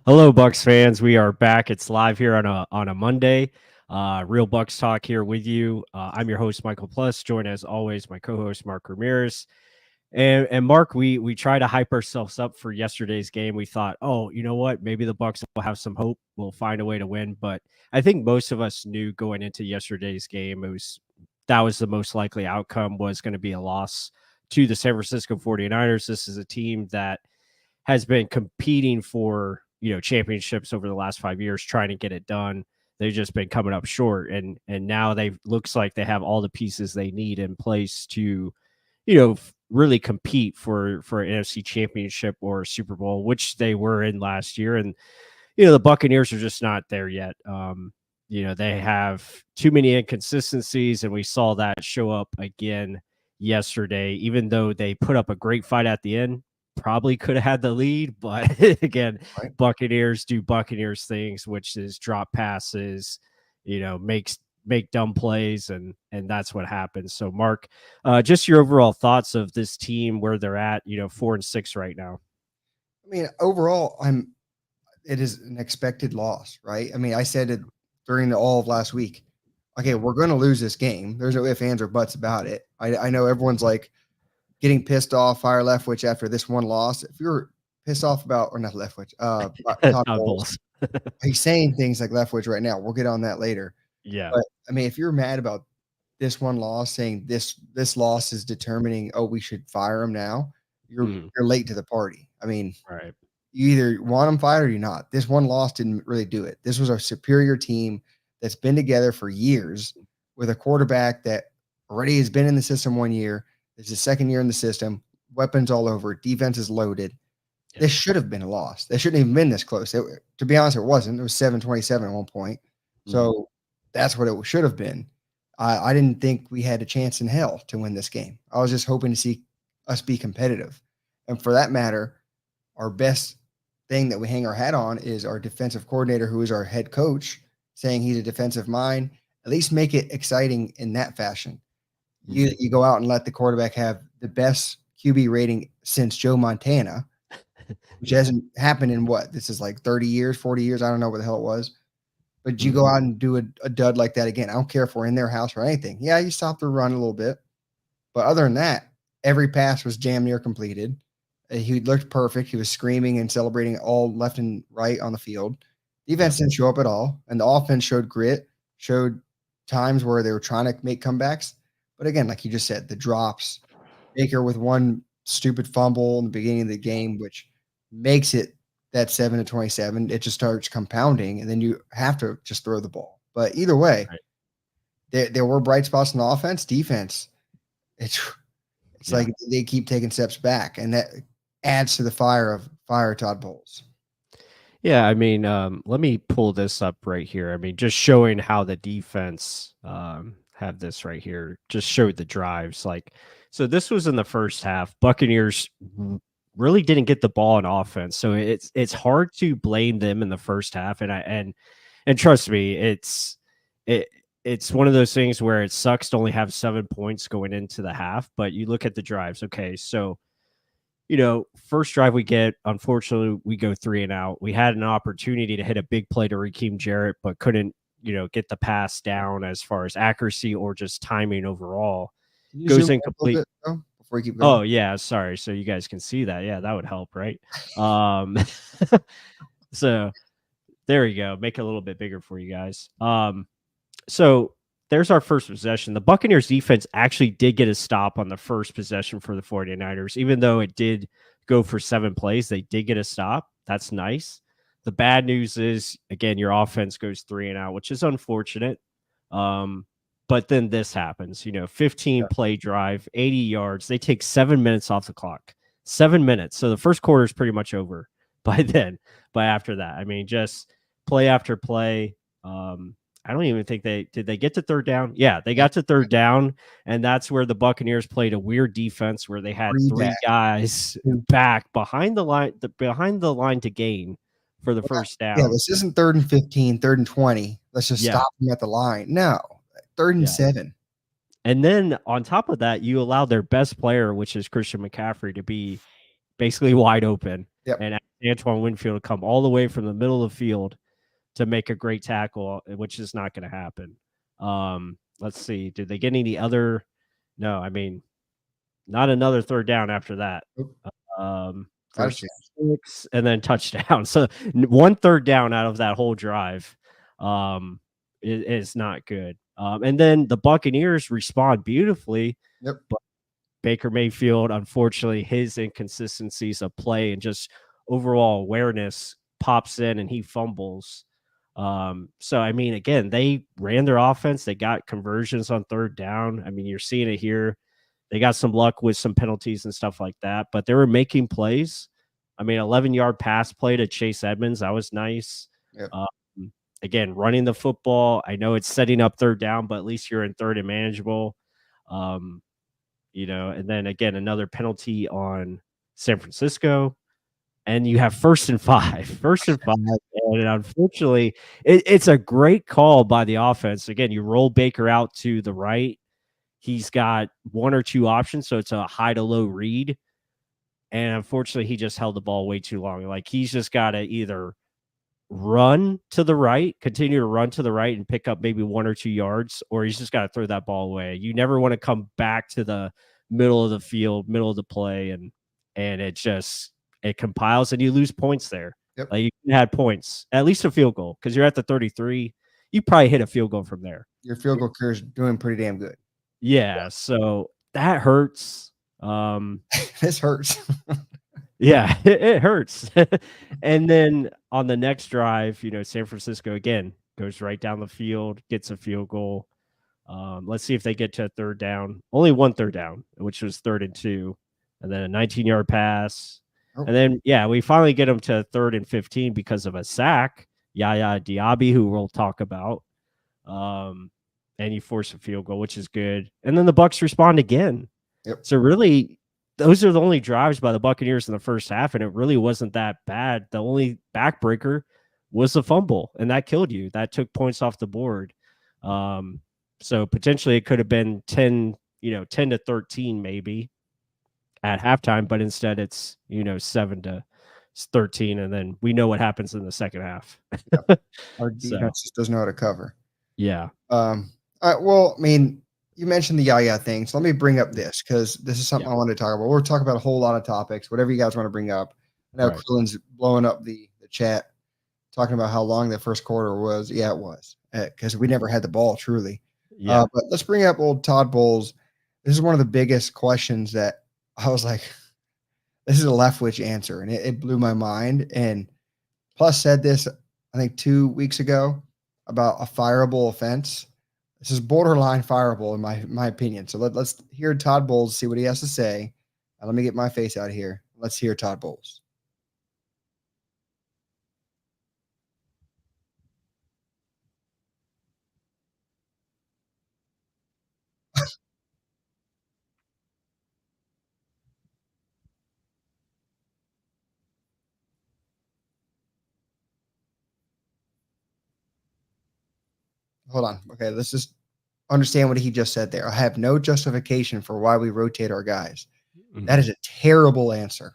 Hello, Bucs fans. We are back. It's live here on a Monday. Real Bucs talk here with you. I'm your host, Michael Plus. Joined as always my co-host Mark Ramirez. And Mark, we try to hype ourselves up for yesterday's game. We thought, oh, you know what? Maybe the Bucs will have some hope. We'll find a way to win. But I think most of us knew going into yesterday's game that was the most likely outcome, was going to be a loss to the San Francisco 49ers. This is a team that has been competing for championships over the last 5 years, trying to get it done. They've just been coming up short, and now they looks like they have all the pieces they need in place to really compete for an NFC championship or Super Bowl, which they were in last year. And the Buccaneers are just not there yet. They have too many inconsistencies, and we saw that show up again yesterday. Even though they put up a great fight at the end, probably could have had the lead, but again, Right. Buccaneers do Buccaneers things, which is drop passes, make dumb plays, and that's what happens. So, Mark, just your overall thoughts of this team, where they're at, 4-6 right now. I mean, overall, it is an expected loss, right? I mean, I said it during all of last week. Okay, we're going to lose this game. There's no ifs, ands, or buts about it. I know everyone's like getting pissed off, fire Leftwich after this one loss. If you're pissed off about, or not Leftwich, Todd Bowles, he's saying things like Leftwich right now. We'll get on that later. Yeah. But I mean, if you're mad about this one loss, saying this loss is determining, oh, we should fire him now, you're late to the party. I mean, Right. You either want him fired or you're not. This one loss didn't really do it. This was a superior team that's been together for years with a quarterback that already has been in the system 1 year. It's his second year in the system. Weapons all over. Defense is loaded. Yeah. This should have been a loss. They shouldn't even been this close. To be honest, it wasn't. It was 7-27 at one point. So that's what it should have been. I didn't think we had a chance in hell to win this game. I was just hoping to see us be competitive. And for that matter, our best thing that we hang our hat on is our defensive coordinator, who is our head coach, saying he's a defensive mind. At least make it exciting in that fashion. You go out and let the quarterback have the best QB rating since Joe Montana, which hasn't happened in what? This is like 30 years, 40 years. I don't know what the hell it was. But you go out and do a dud like that again. I don't care if we're in their house or anything. Yeah, you stop the run a little bit. But other than that, every pass was damn near completed. He looked perfect. He was screaming and celebrating all left and right on the field. Defense didn't show up at all. And the offense showed grit, showed times where they were trying to make comebacks. But again, like you just said, the drops, Baker with one stupid fumble in the beginning of the game, which makes it that 7-27. It just starts compounding, and then you have to just throw the ball. But either way, there were bright spots in the offense. Defense, it's like they keep taking steps back, and that adds to the fire Todd Bowles. Yeah, I mean, let me pull this up right here. I mean, just showing how the defense have this right here, just showed the drives. So this was in the first half. Buccaneers really didn't get the ball in offense, so it's hard to blame them in the first half. And trust me, it's one of those things where it sucks to only have 7 points going into the half. But you look at the drives. Okay, so first drive we get, unfortunately, we go 3 and out. We had an opportunity to hit a big play to Raheem Jarrett, but couldn't, get the pass down as far as accuracy or just timing overall. Goes incomplete. Before we keep going. Oh, yeah, sorry. So you guys can see that. Yeah, that would help, right? So there we go. Make it a little bit bigger for you guys. So there's our first possession. The Buccaneers defense actually did get a stop on the first possession for the 49ers. Even though it did go for 7 plays, they did get a stop. That's nice. The bad news is, again, your offense goes 3 and out, which is unfortunate. But then this happens, 15 play drive, 80 yards. They take 7 minutes off the clock, 7 minutes. So the first quarter is pretty much over by after that. I mean, just play after play. I don't even think did they get to third down? Yeah, they got to third down, and that's where the Buccaneers played a weird defense where they had 3 guys back behind the line to gain for the first down. Yeah, this isn't 3rd and 15, 3rd and 20. Let's just stop them at the line. No, 3rd and 7. And then on top of that, you allow their best player, which is Christian McCaffrey, to be basically wide open. Yep. and Antoine Winfield to come all the way from the middle of the field to make a great tackle, which is not going to happen. Let's see. Did they get any other? No, I mean, not another third down after that. Nope. First and 6, and then touchdown. So one third down out of that whole drive is not good. And then the Buccaneers respond beautifully. Yep. But Baker Mayfield, unfortunately, his inconsistencies of play and just overall awareness pops in and he fumbles. So, I mean, again, they ran their offense. They got conversions on third down. I mean, you're seeing it here. They got some luck with some penalties and stuff like that, but they were making plays. I mean, 11-yard pass play to Chase Edmonds. That was nice. Yep. Again, running the football. I know it's setting up third down, but at least you're in third and manageable. And then again, another penalty on San Francisco. And you have 1st and 5. 1st and 5. And unfortunately, it's a great call by the offense. Again, you roll Baker out to the right. He's got 1 or 2 options, so it's a high to low read. And unfortunately, he just held the ball way too long. Like, he's just got to either run to the right, continue to run to the right and pick up maybe 1 or 2 yards, or he's just got to throw that ball away. You never want to come back to the middle of the field, middle of the play, and it compiles and you lose points there. Yep. Like, you had points, at least a field goal, because you're at the 33. You probably hit a field goal from there. Your field goal career is doing pretty damn good. Yeah, so that hurts. This hurts. Yeah, it hurts. And then on the next drive, San Francisco again goes right down the field, gets a field goal. Let's see if they get to a third down. Only 1 third down, which was 3rd and 2, and then a 19-yard pass. Oh. And then, we finally get them to 3rd and 15 because of a sack. Yaya Diaby, who we'll talk about. And you force a field goal, which is good. And then the Bucs respond again. Yep. So really, those are the only drives by the Buccaneers in the first half, and it really wasn't that bad. The only backbreaker was the fumble, and that killed you. That took points off the board. So potentially it could have been 10 to 13 maybe at halftime, but instead it's 7 to 13, and then we know what happens in the second half. Yep. Our defense just doesn't know how to cover. Yeah. Well, I mean, you mentioned the Yaya thing, so let me bring up this because this is something I want to talk about. We're talking about a whole lot of topics, whatever you guys want to bring up. I know Krillin's blowing up the chat, talking about how long the first quarter was. Yeah, it was because we never had the ball truly. Yeah. But let's bring up old Todd Bowles. This is one of the biggest questions that I was like, this is a Leftwich answer, and it blew my mind. And Plus said this, I think 2 weeks ago about a fireable offense. This is borderline fireable in my opinion. So let's hear Todd Bowles, see what he has to say. Let me get my face out here. Let's hear Todd Bowles. Hold on. Okay, let's just understand what he just said there. I have no justification for why we rotate our guys. Mm-hmm. That is a terrible answer.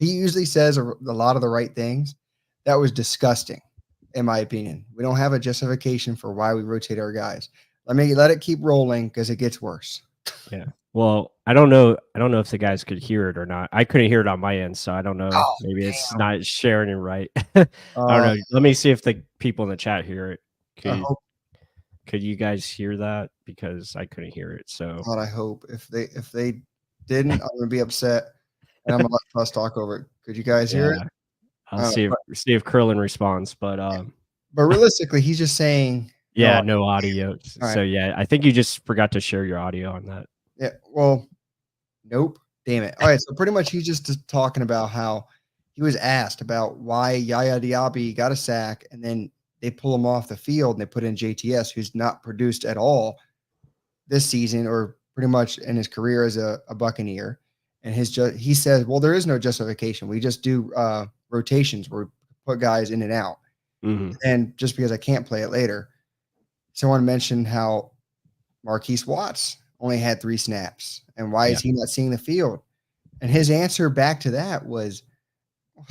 He usually says a lot of the right things. That was disgusting, in my opinion. We don't have a justification for why we rotate our guys. Let it keep rolling because it gets worse. Yeah. Well, I don't know if the guys could hear it or not. I couldn't hear it on my end, so I don't know. Maybe it's not sharing it right. I don't know. Let me see if the people in the chat hear it. Could you guys hear that? Because I couldn't hear it. So God, I hope if they didn't, I'm gonna be upset, and I'm gonna let us talk over it. Could you guys hear it? I'll see if Krillin responds, but realistically, he's just saying no audio. So I think you just forgot to share your audio on that. Yeah, well, nope. Damn it. All right, so pretty much he's just talking about how he was asked about why Yaya Diaby got a sack, and then they pull him off the field and they put in JTS, who's not produced at all this season or pretty much in his career as a Buccaneer. And he says, well, there is no justification. We just do rotations where we put guys in and out. Mm-hmm. And just because I can't play it later, someone mentioned how Marquise Watts only had 3 snaps. And why is he not seeing the field? And his answer back to that was,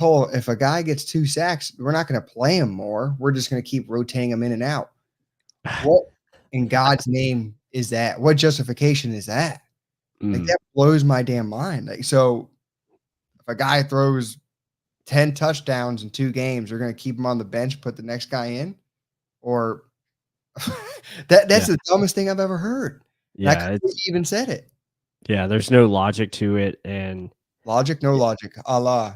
Oh, if a guy gets 2 sacks, we're not going to play him more. We're just going to keep rotating him in and out. What in God's name is that? What justification is that? Like, Mm, that blows my damn mind. Like, so if a guy throws 10 touchdowns in 2 games, they're going to keep him on the bench, put the next guy in? Or that's yeah, the dumbest thing I've ever heard. And I yeah, couldn't believe it's he even said it. yeah. There's no logic to it, and Logic, no logic, a la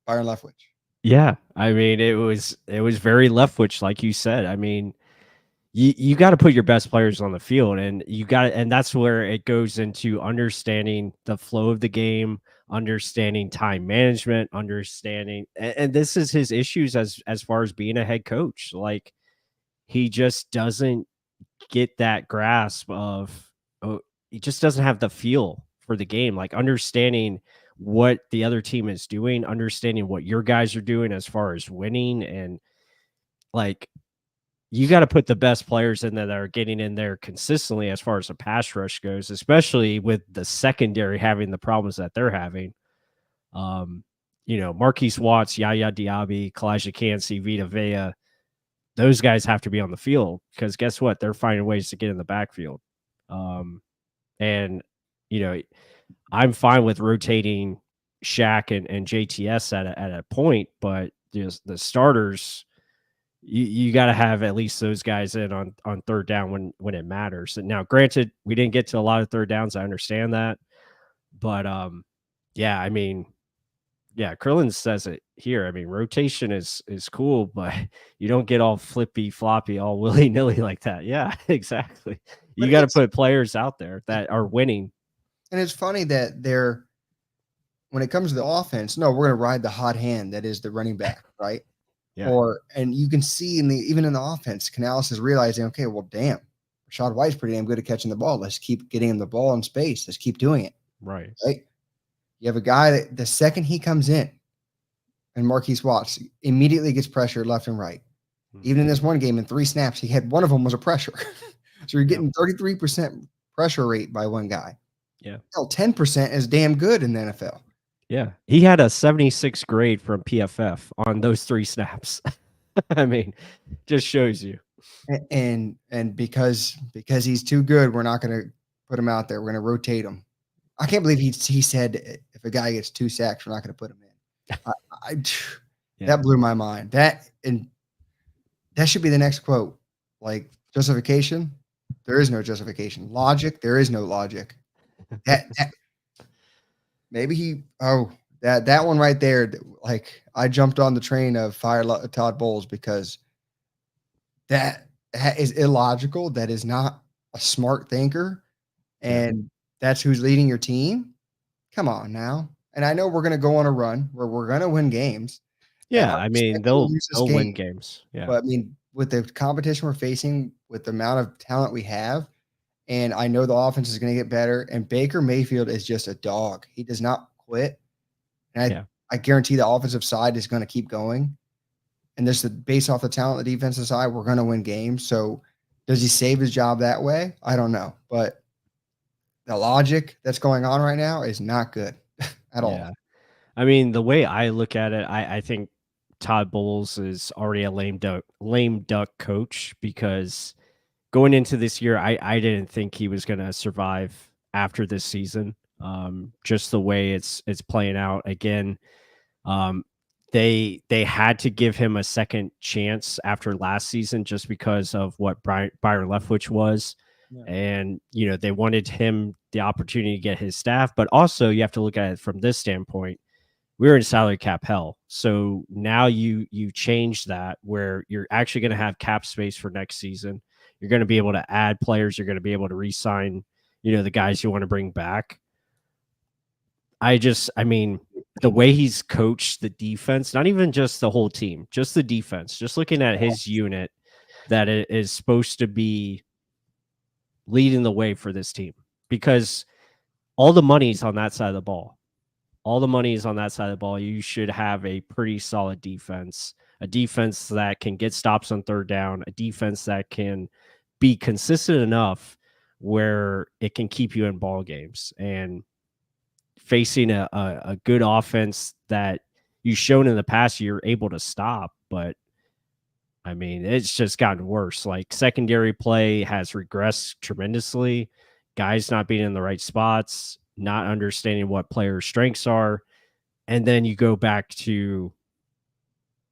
Byron Leftwich. yeah, I mean, it was very Leftwich, like you said. I mean, you got to put your best players on the field, and and that's where it goes into understanding the flow of the game, understanding time management, understanding, and this is his issues as far as being a head coach. Like he just doesn't get that grasp of, oh, he just doesn't have the feel for the game, like understanding what the other team is doing, understanding what your guys are doing as far as winning, and like you got to put the best players in there that are getting in there consistently as far as the pass rush goes, especially with the secondary having the problems that they're having. Um, Marquise Watts, Yaya Diaby, Kalijah Cansey, Vita Vea, those guys have to be on the field because guess what? They're finding ways to get in the backfield. And, you know, I'm fine with rotating Shaq and JTS at a point, but just the starters, you got to have at least those guys in on third down when it matters. And now, granted, we didn't get to a lot of third downs. I understand that, but yeah, I mean, yeah, Krillin says it here. I mean, rotation is cool, but you don't get all flippy floppy, all willy nilly like that. Yeah, exactly. But You got to put players out there that are winning. it's funny that they're when it comes to the offense, no, we're going to ride the hot hand that is the running back, right? Yeah, Or and you can see even in the offense, Canales is realizing, okay, well, damn, Rashad White's pretty damn good at catching the ball. Let's keep getting him the ball in space. Let's keep doing it. right. Right? You have a guy that the second he comes in, and Marquise Watts immediately gets pressured left and right. Mhm. Even in this one game, in 3 snaps, he had one of them was a pressure. So you're Yep. getting 33% pressure rate by one guy. Yeah. Hell, 10% is damn good in the NFL. Yeah. He had a 76 grade from PFF on those 3 snaps. I mean, just shows you. And because he's too good, we're not going to put him out there. We're going to rotate him. I can't believe he said if a guy gets 2 sacks, we're not going to put him in. I Yeah. That blew my mind. That should be the next quote. Like justification, there is no justification. Logic, there is no logic. That maybe that one right there. Like I jumped on the train of fire Todd Bowles because that is illogical. That is not a smart thinker, Yeah. and that's who's leading your team. Come on now. And I know we're going to go on a run where we're going to win games, and Yeah, I'm I mean, expecting to they'll lose this they'll win game. games. Yeah. But I mean, with the competition we're facing, with the amount of talent we have, and I know the offense is going to get better. And Baker Mayfield is just a dog. He does not quit. And Yeah. I guarantee the offensive side is going to keep going. And this is based off the talent, the defensive side, we're going to win games. So does he save his job that way? I don't know. But the logic that's going on right now is not good at all. Yeah. I mean, the way I look at it, I think Todd Bowles is already a lame duck coach because going into this year, I didn't think he was going to survive after this season. Just the way it's playing out again. Um, they had to give him a second chance after last season just because of what Byron Leftwich was. Yeah. And they wanted him the opportunity to get his staff, but also you have to look at it from this standpoint. We're in salary cap hell. So now you change that where you're actually going to have cap space for next season. You're going to be able to add players. You're going to be able to re-sign, the guys you want to bring back. I mean, the way he's coached the defense, not even just the whole team, just the defense, just looking at his unit that it is supposed to be leading the way for this team because all the money's on that side of the ball. All the money is on that side of the ball. You should have a pretty solid defense, a defense that can get stops on third down, a defense that can be consistent enough where it can keep you in ball games. And facing a good offense that you've shown in the past you're able to stop, but I mean, it's just gotten worse. Like secondary play has regressed tremendously. Guys not being in the right spots, not understanding what players' strengths are. And then you go back to,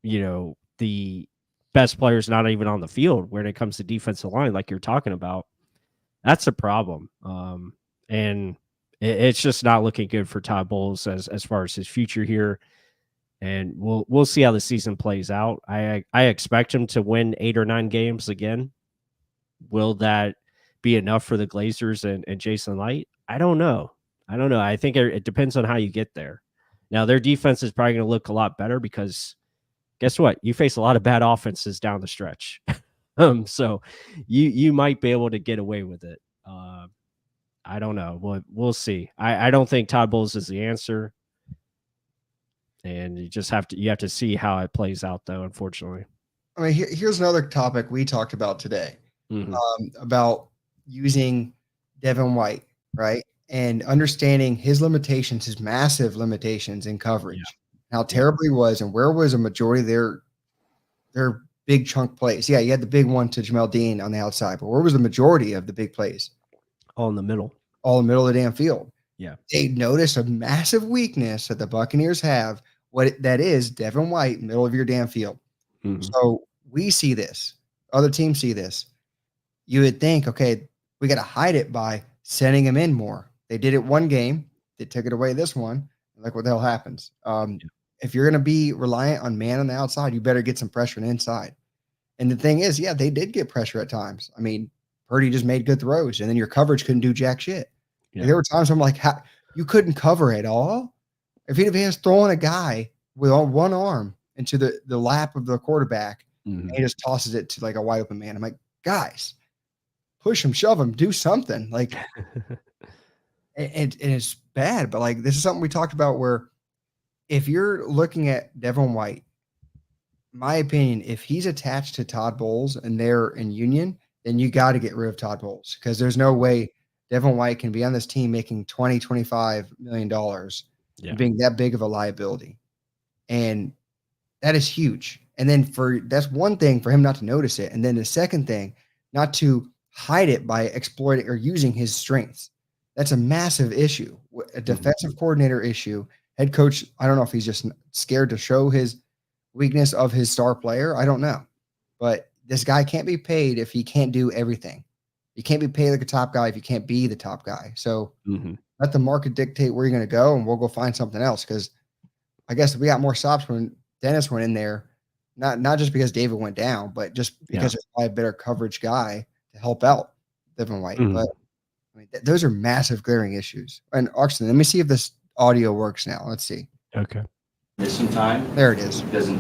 the best players not even on the field when it comes to defensive line, like you're talking about. That's a problem. And it's just not looking good for Todd Bowles as far as his future here. And we'll see how the season plays out. I expect him to win 8 or 9 games again. Will that be enough for the Glazers and Jason Light? I don't know. I think it depends on how you get there. Now their defense is probably going to look a lot better because guess what? You face a lot of bad offenses down the stretch. So you might be able to get away with it. I don't know. We'll see. I don't think Todd Bowles is the answer. And you have to see how it plays out, though. Unfortunately, I mean, here's another topic we talked about today about using Devin White, right, and understanding his limitations, his massive limitations in coverage, how terrible he was, and where was a majority of their big chunk plays. Yeah, you had the big one to Jamel Dean on the outside, but where was the majority of the big plays? All in the middle. All in the middle of the damn field. Yeah. They noticed a massive weakness that the Buccaneers have. That is Devin White, middle of your damn field. So we see this. Other teams see this. You would think, okay, we got to hide it by sending him in more. They did it one game. They took it away this one. Like, what the hell happens? If you're going to be reliant on man on the outside, you better get some pressure inside. And the thing is, yeah, they did get pressure at times. I mean, Purdy just made good throws, and then your coverage couldn't do jack shit. Yeah. There were times I'm like, you couldn't cover at all? If he was throwing a guy with one arm into the lap of the quarterback, and he just tosses it to like a wide open man, I'm like, guys, push him, shove him, do something. Like, and it's bad, but like this is something we talked about where if you're looking at Devin White, my opinion, if he's attached to Todd Bowles and they're in union, then you got to get rid of Todd Bowles because there's no way Devin White can be on this team making $25 million and being that big of a liability. And that is huge. And then that's one thing for him not to notice it. And then the second thing, not to hide it by exploiting or using his strengths. That's a massive issue, a defensive coordinator issue. Head coach, I don't know if he's just scared to show his weakness of his star player. I don't know. But this guy can't be paid if he can't do everything. You can't be paid like a top guy if you can't be the top guy. So let the market dictate where you're going to go, and we'll go find something else. Because I guess we got more stops when Dennis went in there, not just because David went down, but just because there's probably a better coverage guy to help out Devin White. But I mean, those are massive glaring issues. And Oxton, let me see if this audio works now. Let's see. Okay. There's some time. There it is. Doesn't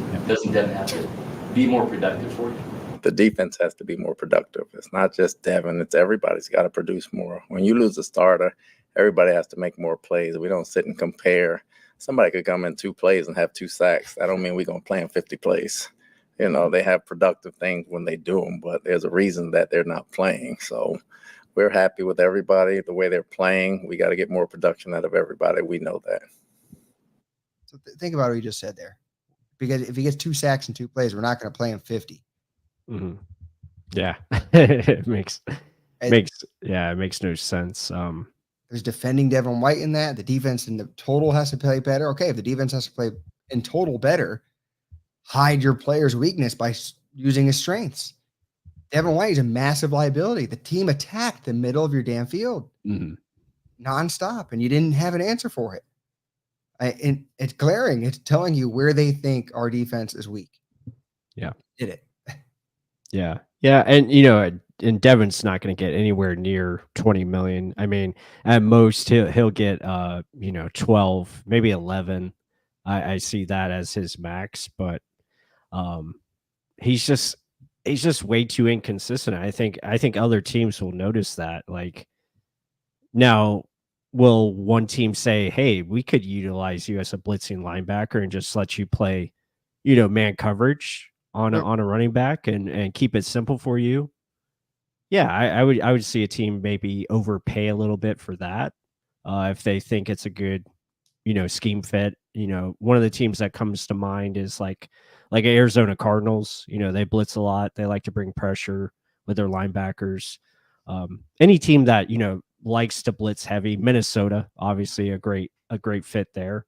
Devin have to be more productive for you? The defense has to be more productive. It's not just Devin. It's everybody's got to produce more. When you lose a starter, everybody has to make more plays. We don't sit and compare. Somebody could come in 2 plays and have 2 sacks. That don't mean we're going to play in 50 plays. You know, they have productive things when they do them, but there's a reason that they're not playing. So we're happy with everybody, the way they're playing. We got to get more production out of everybody. We know that. So think about what you just said there. Because if he gets 2 sacks and 2 plays, we're not going to play him 50. Yeah, it makes no sense. There's defending Devin White in that. The defense in the total has to play better. Okay, if the defense has to play in total better, hide your player's weakness by using his strengths. Devin White is a massive liability. The team attacked the middle of your damn field nonstop, and you didn't have an answer for it. And it's glaring. It's telling you where they think our defense is weak. Yeah. Did it. Yeah. And, and Devin's not going to get anywhere near 20 million. I mean, at most he'll get, 12, maybe 11. I see that as his max, but he's just way too inconsistent. I think other teams will notice that. Like, now, will one team say, hey, we could utilize you as a blitzing linebacker and just let you play, man coverage on a running back and keep it simple for you? Yeah, I would see a team maybe overpay a little bit for that if they think it's a good, scheme fit. One of the teams that comes to mind is like Arizona Cardinals. They blitz a lot. They like to bring pressure with their linebackers. Any team that likes to blitz heavy. Minnesota, obviously a great fit there.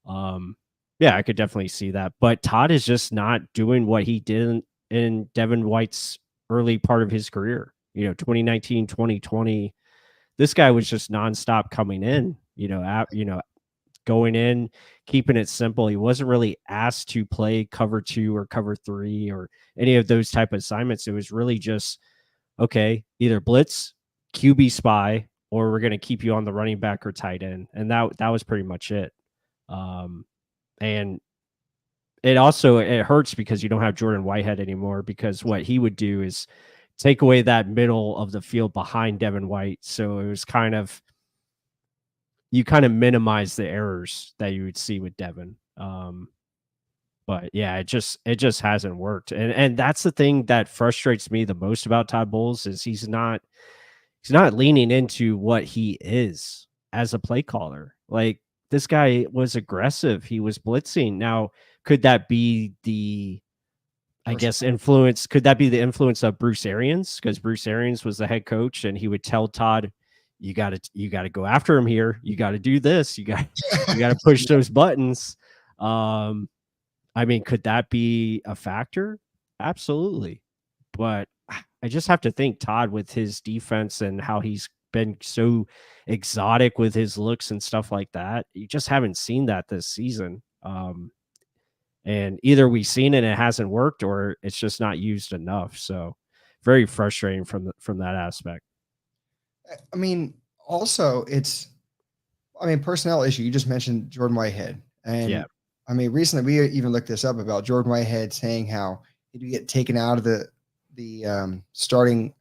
Yeah, I could definitely see that. But Todd is just not doing what he did in Devin White's early part of his career. 2019, 2020. This guy was just nonstop coming in. Going in, keeping it simple. He wasn't really asked to play cover 2 or cover 3 or any of those type of assignments. It was really just, okay, either blitz, QB spy, or we're going to keep you on the running back or tight end. And that was pretty much it. And it hurts because you don't have Jordan Whitehead anymore, because what he would do is take away that middle of the field behind Devin White. So it was you kind of minimize the errors that you would see with Devin. But yeah, it just hasn't worked. And that's the thing that frustrates me the most about Todd Bowles is he's not leaning into what he is as a play caller. Like, this guy was aggressive. He was blitzing. Now, could that be the influence? Could that be the influence of Bruce Arians? Because Bruce Arians was the head coach and he would tell Todd, you got to go after him here. You got to do this. You got to push those buttons. I mean, could that be a factor? Absolutely. But I just have to think Todd, with his defense and how he's been so exotic with his looks and stuff like that, you just haven't seen that this season. And either we've seen it and it hasn't worked, or it's just not used enough. So very frustrating from that aspect. I mean, also personnel issue. You just mentioned Jordan Whitehead. And yeah. I mean, recently we even looked this up about Jordan Whitehead saying how he'd get taken out of the starting,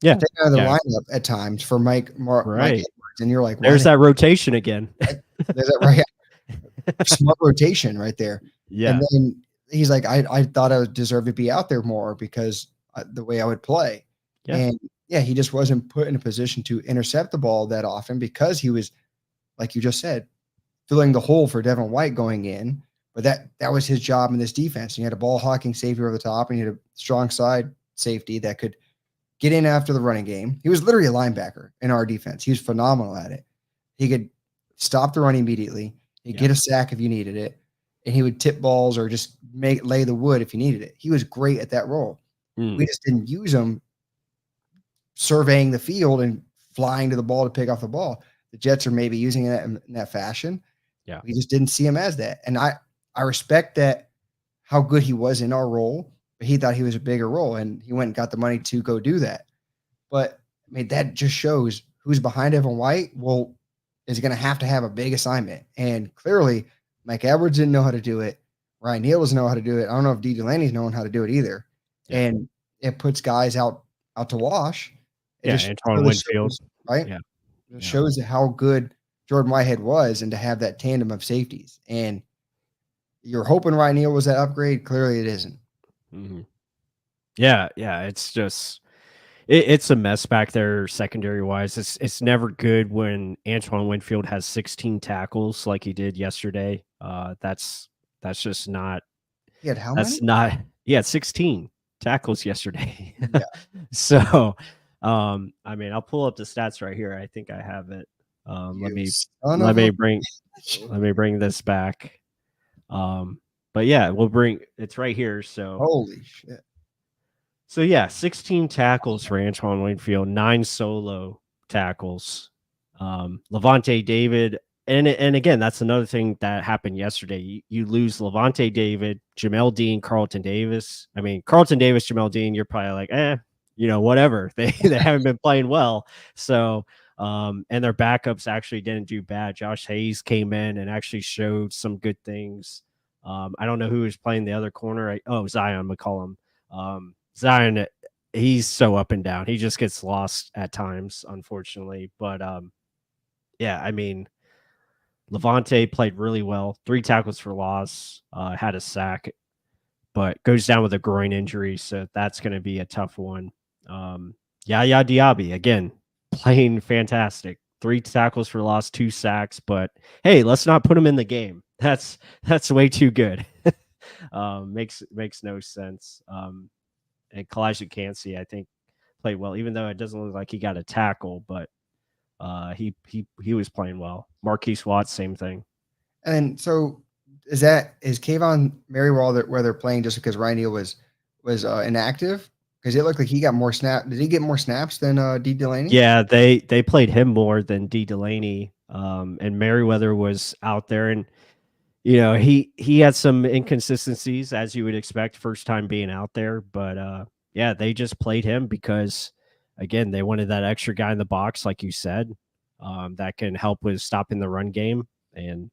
taken out of the lineup at times for Mike Edwards, and you're like, there's that rotation again. There's that right, smart rotation right there. Yeah, and then he's like, I thought I would deserve to be out there more because the way I would play, and he just wasn't put in a position to intercept the ball that often because he was, like you just said, filling the hole for Devin White going in. But that was his job in this defense. And you had a ball hawking safety over the top, and you had a strong side safety that could get in after the running game. He was literally a linebacker in our defense. He was phenomenal at it. He could stop the run immediately. He'd get a sack if you needed it, and he would tip balls or just lay the wood if you needed it. He was great at that role. We just didn't use him surveying the field and flying to the ball to pick off the ball. The Jets are maybe using it in that fashion. Yeah, we just didn't see him as that. And I respect that, how good he was in our role, but he thought he was a bigger role, and he went and got the money to go do that. But I mean, that just shows who's behind Evan White. Well, is going to have a big assignment. And clearly, Mike Edwards didn't know how to do it. Ryan Neal doesn't know how to do it. I don't know if D. Delaney's knowing how to do it either. Yeah. And it puts guys out to wash. Antoine Winfield. Right? Yeah. It shows how good Jordan Whitehead was, and to have that tandem of safeties. And you're hoping Ryan Neal was that upgrade. Clearly it isn't. Mm-hmm. Yeah. It's just, it's a mess back there secondary wise. It's never good when Antoine Winfield has 16 tackles like he did yesterday. That's just not. He had how many? He had 16 tackles yesterday. Yeah. So, I mean, I'll pull up the stats right here. I think I have it. Let me bring this back. But yeah, it's right here. So holy shit. So yeah, 16 tackles for Antoine Winfield, 9 solo tackles. Levante David, and again, that's another thing that happened yesterday. You lose Levante David, Jamel Dean, Carlton Davis. I mean, Carlton Davis, Jamel Dean, you're probably like, whatever. They haven't been playing well. So and their backups actually didn't do bad. Josh Hayes came in and actually showed some good things. I don't know who was playing the other corner. Zion McCollum. Zion, he's so up and down. He just gets lost at times, unfortunately. But I mean, Levante played really well. 3 tackles for loss, had a sack, but goes down with a groin injury, so that's going to be a tough one. Yaya Diaby, again, playing fantastic. 3 tackles for loss, 2 sacks. But hey, let's not put him in the game. That's way too good. Makes no sense. And Kalijah Cansey, I think, played well, even though it doesn't look like he got a tackle, but he was playing well. Marquise Watts, same thing. And so is Kayvon Merriweather playing just because Ryan Neal was inactive? Because it looked like he got more snaps. Did he get more snaps than D. Delaney? Yeah, they played him more than D. Delaney. And Merriweather was out there, and he had some inconsistencies, as you would expect, first time being out there. But yeah, they just played him because, again, they wanted that extra guy in the box, like you said, that can help with stopping the run game. And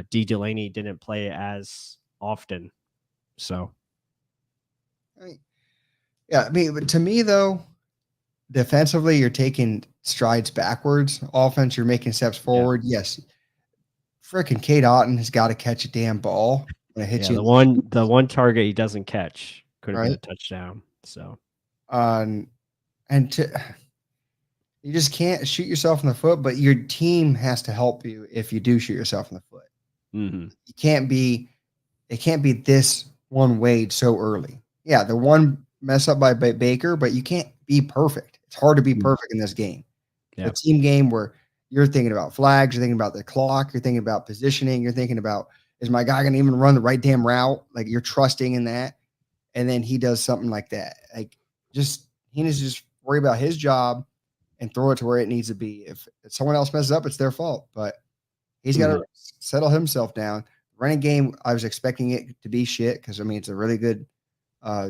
D. Delaney didn't play as often, so. I mean, but to me though, defensively, you're taking strides backwards. Offense, you're making steps forward. Yeah. Yes. Frickin' Kate Otten has got to catch a damn ball when it hits you. The one target he doesn't catch could have been a touchdown. So, you just can't shoot yourself in the foot, but your team has to help you if you do shoot yourself in the foot. Mm-hmm. It can't be this one Wade so early. Yeah, the one mess up by Baker, but you can't be perfect. It's hard to be perfect in this game. Yeah. A team game where you're thinking about flags, you're thinking about the clock, you're thinking about positioning, you're thinking about, is my guy going to even run the right damn route? Like, you're trusting in that. And then he does something like that. Like, he needs to just worry about his job and throw it to where it needs to be. If someone else messes up, it's their fault. But he's got to settle himself down. Running game, I was expecting it to be shit because, I mean, it's a really good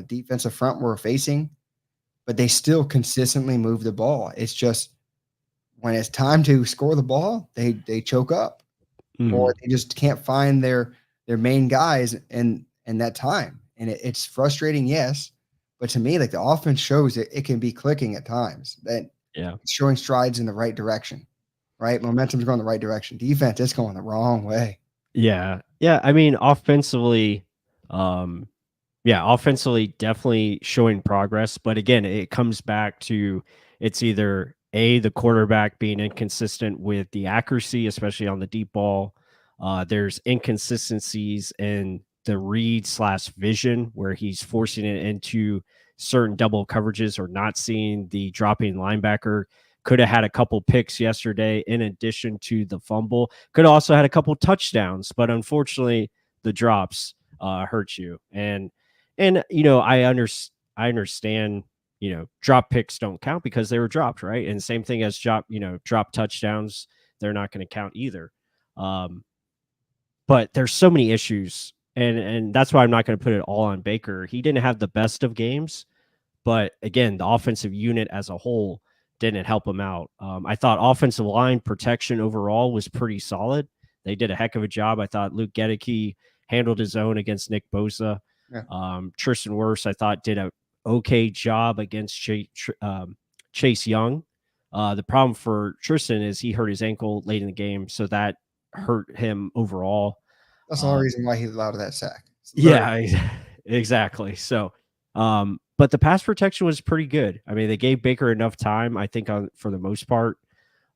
defensive front we're facing. But they still consistently move the ball. It's just when it's time to score the ball, they choke up. Or they just can't find their main guys in that time. And it's frustrating, yes. But to me, like, the offense shows it can be clicking at times. That it's showing strides in the right direction, right? Momentum's going the right direction. Defense, it's going the wrong way. Yeah. Yeah. I mean, offensively, definitely showing progress. But again, it comes back to it's either the quarterback being inconsistent with the accuracy, especially on the deep ball. There's inconsistencies in the read/vision where he's forcing it into certain double coverages or not seeing the dropping linebacker. Could have had a couple picks yesterday in addition to the fumble. Could have also had a couple touchdowns, but unfortunately the drops hurt you. And I understand, drop picks don't count because they were dropped, right? And same thing as drop touchdowns, they're not going to count either. But there's so many issues, and that's why I'm not going to put it all on Baker. He didn't have the best of games, but again, the offensive unit as a whole didn't help him out. I thought offensive line protection overall was pretty solid. They did a heck of a job. I thought Luke Gedeke handled his own against Nick Bosa. Yeah. Tristan Wirfs, I thought, did a okay job against Chase Young. The problem for Tristan is he hurt his ankle late in the game, so that hurt him overall. That's the only reason why he allowed that sack. Yeah, exactly. So, but the pass protection was pretty good. I mean, they gave Baker enough time, I think, for the most part.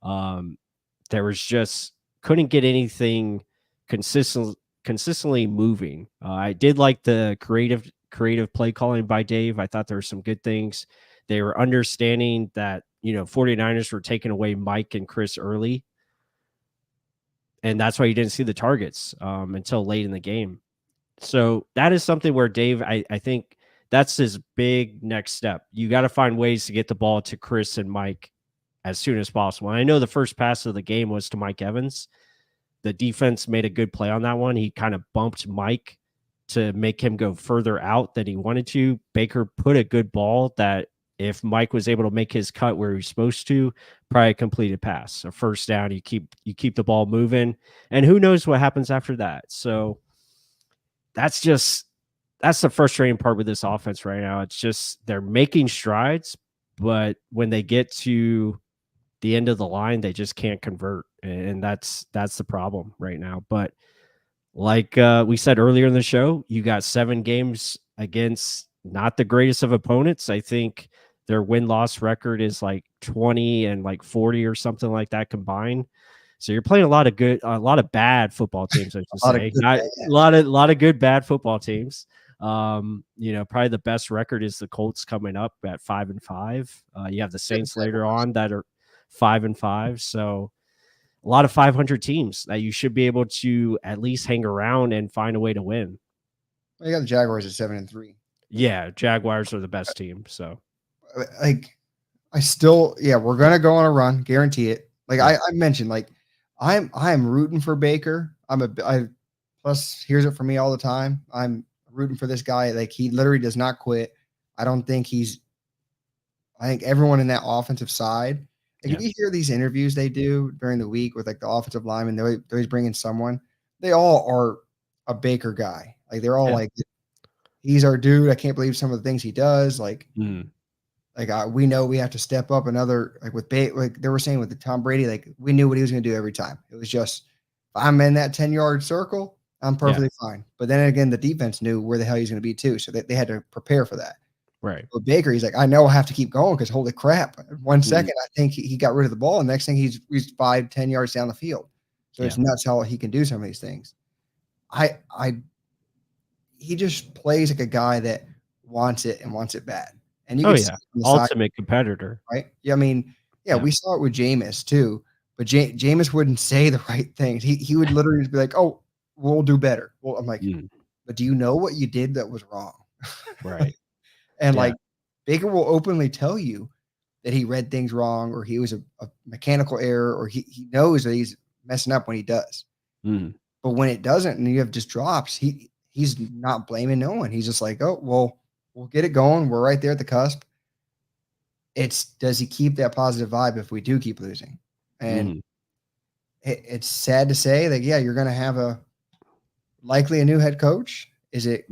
There was just couldn't get anything consistently moving. I did like the creative play calling by Dave. I thought there were some good things. They were understanding that 49ers were taking away Mike and Chris early, and that's why you didn't see the targets until late in the game. So that is something where Dave, I think that's his big next step. You got to find ways to get the ball to Chris and Mike as soon as possible. And I know the first pass of the game was to Mike Evans. The defense made a good play on that one. He kind of bumped Mike to make him go further out than he wanted to. Baker put a good ball that if Mike was able to make his cut where he's supposed to, probably a completed pass, a first down. You keep the ball moving, and who knows what happens after that. So that's the frustrating part with this offense right now. It's just they're making strides, but when they get to the end of the line, they just can't convert, and that's the problem right now. But like we said earlier in the show, you got 7 games against not the greatest of opponents. I think Their win-loss record is like 20 and like 40 or something like that combined. So you're playing a lot of bad football teams, I should say. Not a lot of good bad football teams. Probably the best record is the Colts coming up at 5-5. You have the Saints later on that are 5-5. So a lot of 500 teams that you should be able to at least hang around and find a way to win. Well, you got the Jaguars at 7-3. Yeah, Jaguars are the best team. So like we're gonna go on a run, guarantee it. Like I mentioned, like I'm rooting for Baker. Plus hears it from me all the time. I'm rooting for this guy. Like he literally does not quit. I think everyone in that offensive side, like if you hear these interviews they do during the week with like the offensive linemen, they always bring in someone. They all are a Baker guy. Like they're all like, he's our dude. I can't believe some of the things he does. Like, we know we have to step up another, like with like they were saying with the Tom Brady, like we knew what he was going to do every time. It was just, if I'm in that 10-yard circle, I'm perfectly fine. But then again, the defense knew where the hell he's going to be too. So they had to prepare for that. Right. But Baker, he's like, I know I have to keep going because holy crap. 1 second, I think he got rid of the ball. And next thing he's 5-10 yards down the field. So it's nuts how he can do some of these things. He just plays like a guy that wants it and wants it bad. And you can see ultimate competitor. Right. Yeah. I mean, we saw it with Jameis too, but Jameis wouldn't say the right things. He would literally be like, oh, we'll do better. Well, I'm like, but do you know what you did that was wrong? Right. And like Baker will openly tell you that he read things wrong or he was a mechanical error or he knows that he's messing up when he does. But when it doesn't and you have just drops, he's not blaming no one. He's just like, oh, well, we'll get it going. We're right there at the cusp. Does he keep that positive vibe if we do keep losing? And it's sad to say that, you're going to have likely a new head coach. Is it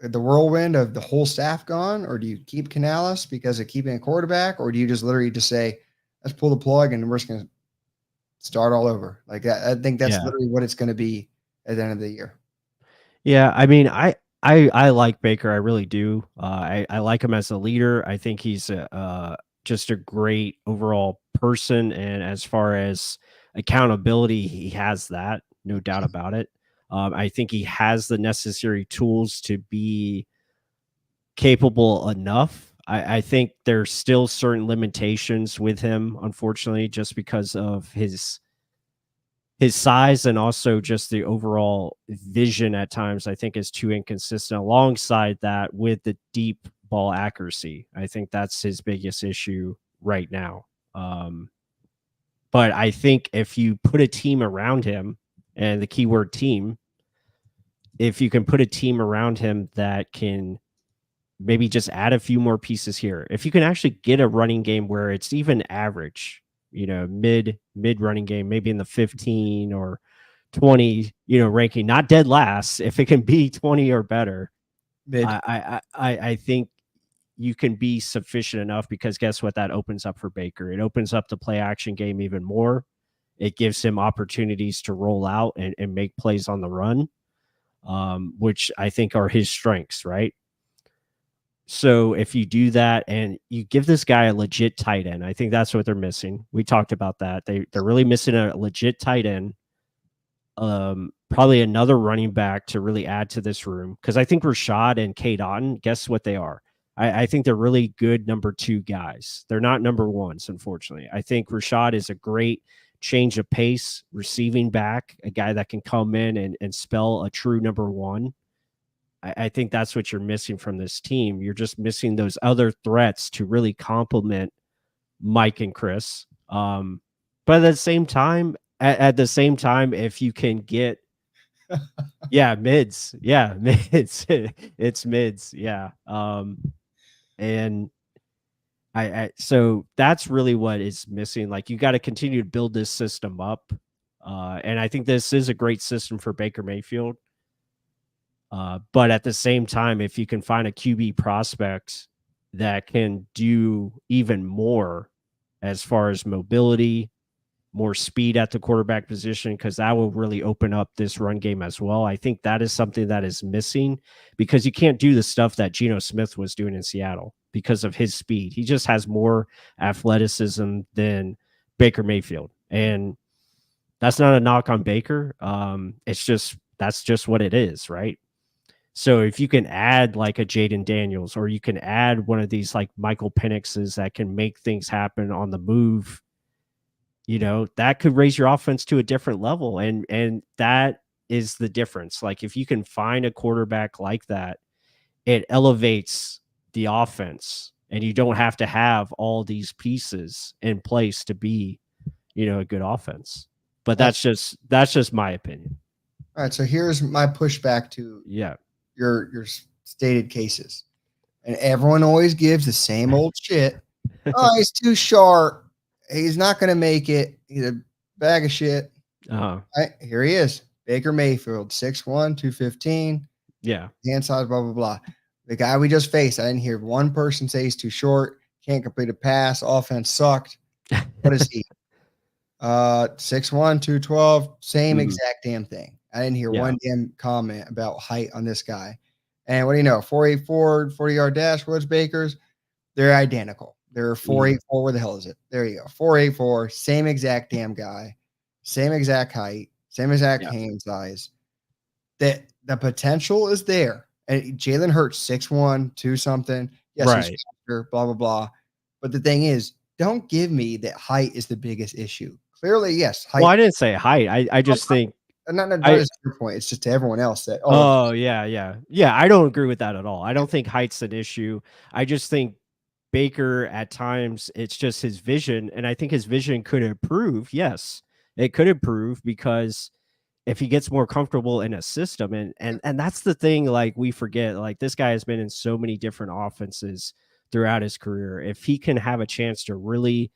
the whirlwind of the whole staff gone, or do you keep Canales because of keeping a quarterback, or do you just literally just say, let's pull the plug and we're just going to start all over? Like that. I think that's literally what it's going to be at the end of the year. Yeah. I mean, I like Baker. I really do. I like him as a leader. I think he's just a great overall person. And as far as accountability, he has that, no doubt about it. I think he has the necessary tools to be capable enough. I think there's still certain limitations with him, unfortunately, just because of his size and also just the overall vision at times, I think is too inconsistent. Alongside that, with the deep ball accuracy, I think that's his biggest issue right now. But I think if you put a team around him, and the keyword team, if you can put a team around him that can maybe just add a few more pieces here, if you can actually get a running game where it's even average, mid running game, maybe in the 15 or 20, ranking, not dead last, if it can be 20 or better, I think you can be sufficient enough, because guess what? That opens up for Baker. It opens up the play action game even more. It gives him opportunities to roll out and make plays on the run, which I think are his strengths, right? So if you do that and you give this guy a legit tight end, I think that's what they're missing. We talked about that. They're really missing a legit tight end. Probably another running back to really add to this room, because I think Rashad and Cade Otton, guess what they are? I think they're really good number 2 guys. They're not number 1s, unfortunately. I think Rashad is a great change of pace receiving back, a guy that can come in and spell a true number 1. I think that's what you're missing from this team. You're just missing those other threats to really complement Mike and Chris. But at the same time, if you can get mids, mids, it's mids. Yeah. And so that's really what is missing. Like, you got to continue to build this system up. And I think this is a great system for Baker Mayfield. But at the same time, if you can find a QB prospect that can do even more as far as mobility, more speed at the quarterback position, because that will really open up this run game as well. I think that is something that is missing, because you can't do the stuff that Geno Smith was doing in Seattle, because of his speed. He just has more athleticism than Baker Mayfield. And that's not a knock on Baker. That's just what it is, right? So if you can add like a Jaden Daniels, or you can add one of these like Michael Penixes that can make things happen on the move, that could raise your offense to a different level. And that is the difference. Like if you can find a quarterback like that, it elevates the offense, and you don't have to have all these pieces in place to be, a good offense. But that's just my opinion. All right. So here's my pushback to your stated cases. And everyone always gives the same old shit. Oh, he's too short. He's not going to make it. He's a bag of shit. Uh-huh. Right, here he is. Baker Mayfield, 6'1", 215. Yeah. Hand size, blah, blah, blah. The guy we just faced, I didn't hear one person say he's too short, can't complete a pass, offense sucked. What is he? 6'1", 212, same exact damn thing. I didn't hear one damn comment about height on this guy. And what do you know? 4.84, 40-yard dash, what's Baker's? They're identical. They're 4.84. Where the hell is it? There you go. 4.84, same exact damn guy, same exact height, same exact hand size. That the potential is there. And Jalen Hurts, 6'1", 2 something. Yes, right. He's faster, blah, blah, blah. But the thing is, don't give me that height is the biggest issue. Clearly, yes. Height. Well, I didn't say height. I just think. Not just your point. It's just to everyone else that. Yeah. I don't agree with that at all. I don't think height's an issue. I just think Baker at times it's just his vision, and I think his vision could improve. Yes, it could improve because if he gets more comfortable in a system, and that's the thing. Like we forget, like this guy has been in so many different offenses throughout his career. If he can have a chance to really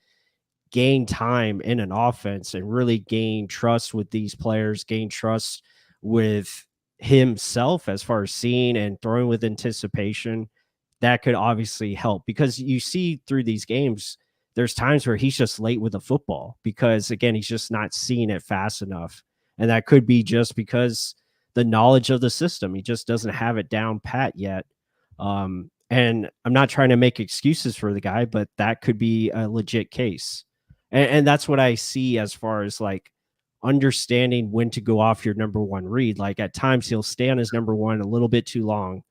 gain time in an offense and really gain trust with these players, gain trust with himself as far as seeing and throwing with anticipation, that could obviously help, because you see through these games, there's times where he's just late with the football because, again, he's just not seeing it fast enough. And that could be just because the knowledge of the system, he just doesn't have it down pat yet. And I'm not trying to make excuses for the guy, but that could be a legit case. And that's what I see as far as like understanding when to go off your number one read. Like at times he'll stay on his number one a little bit too long.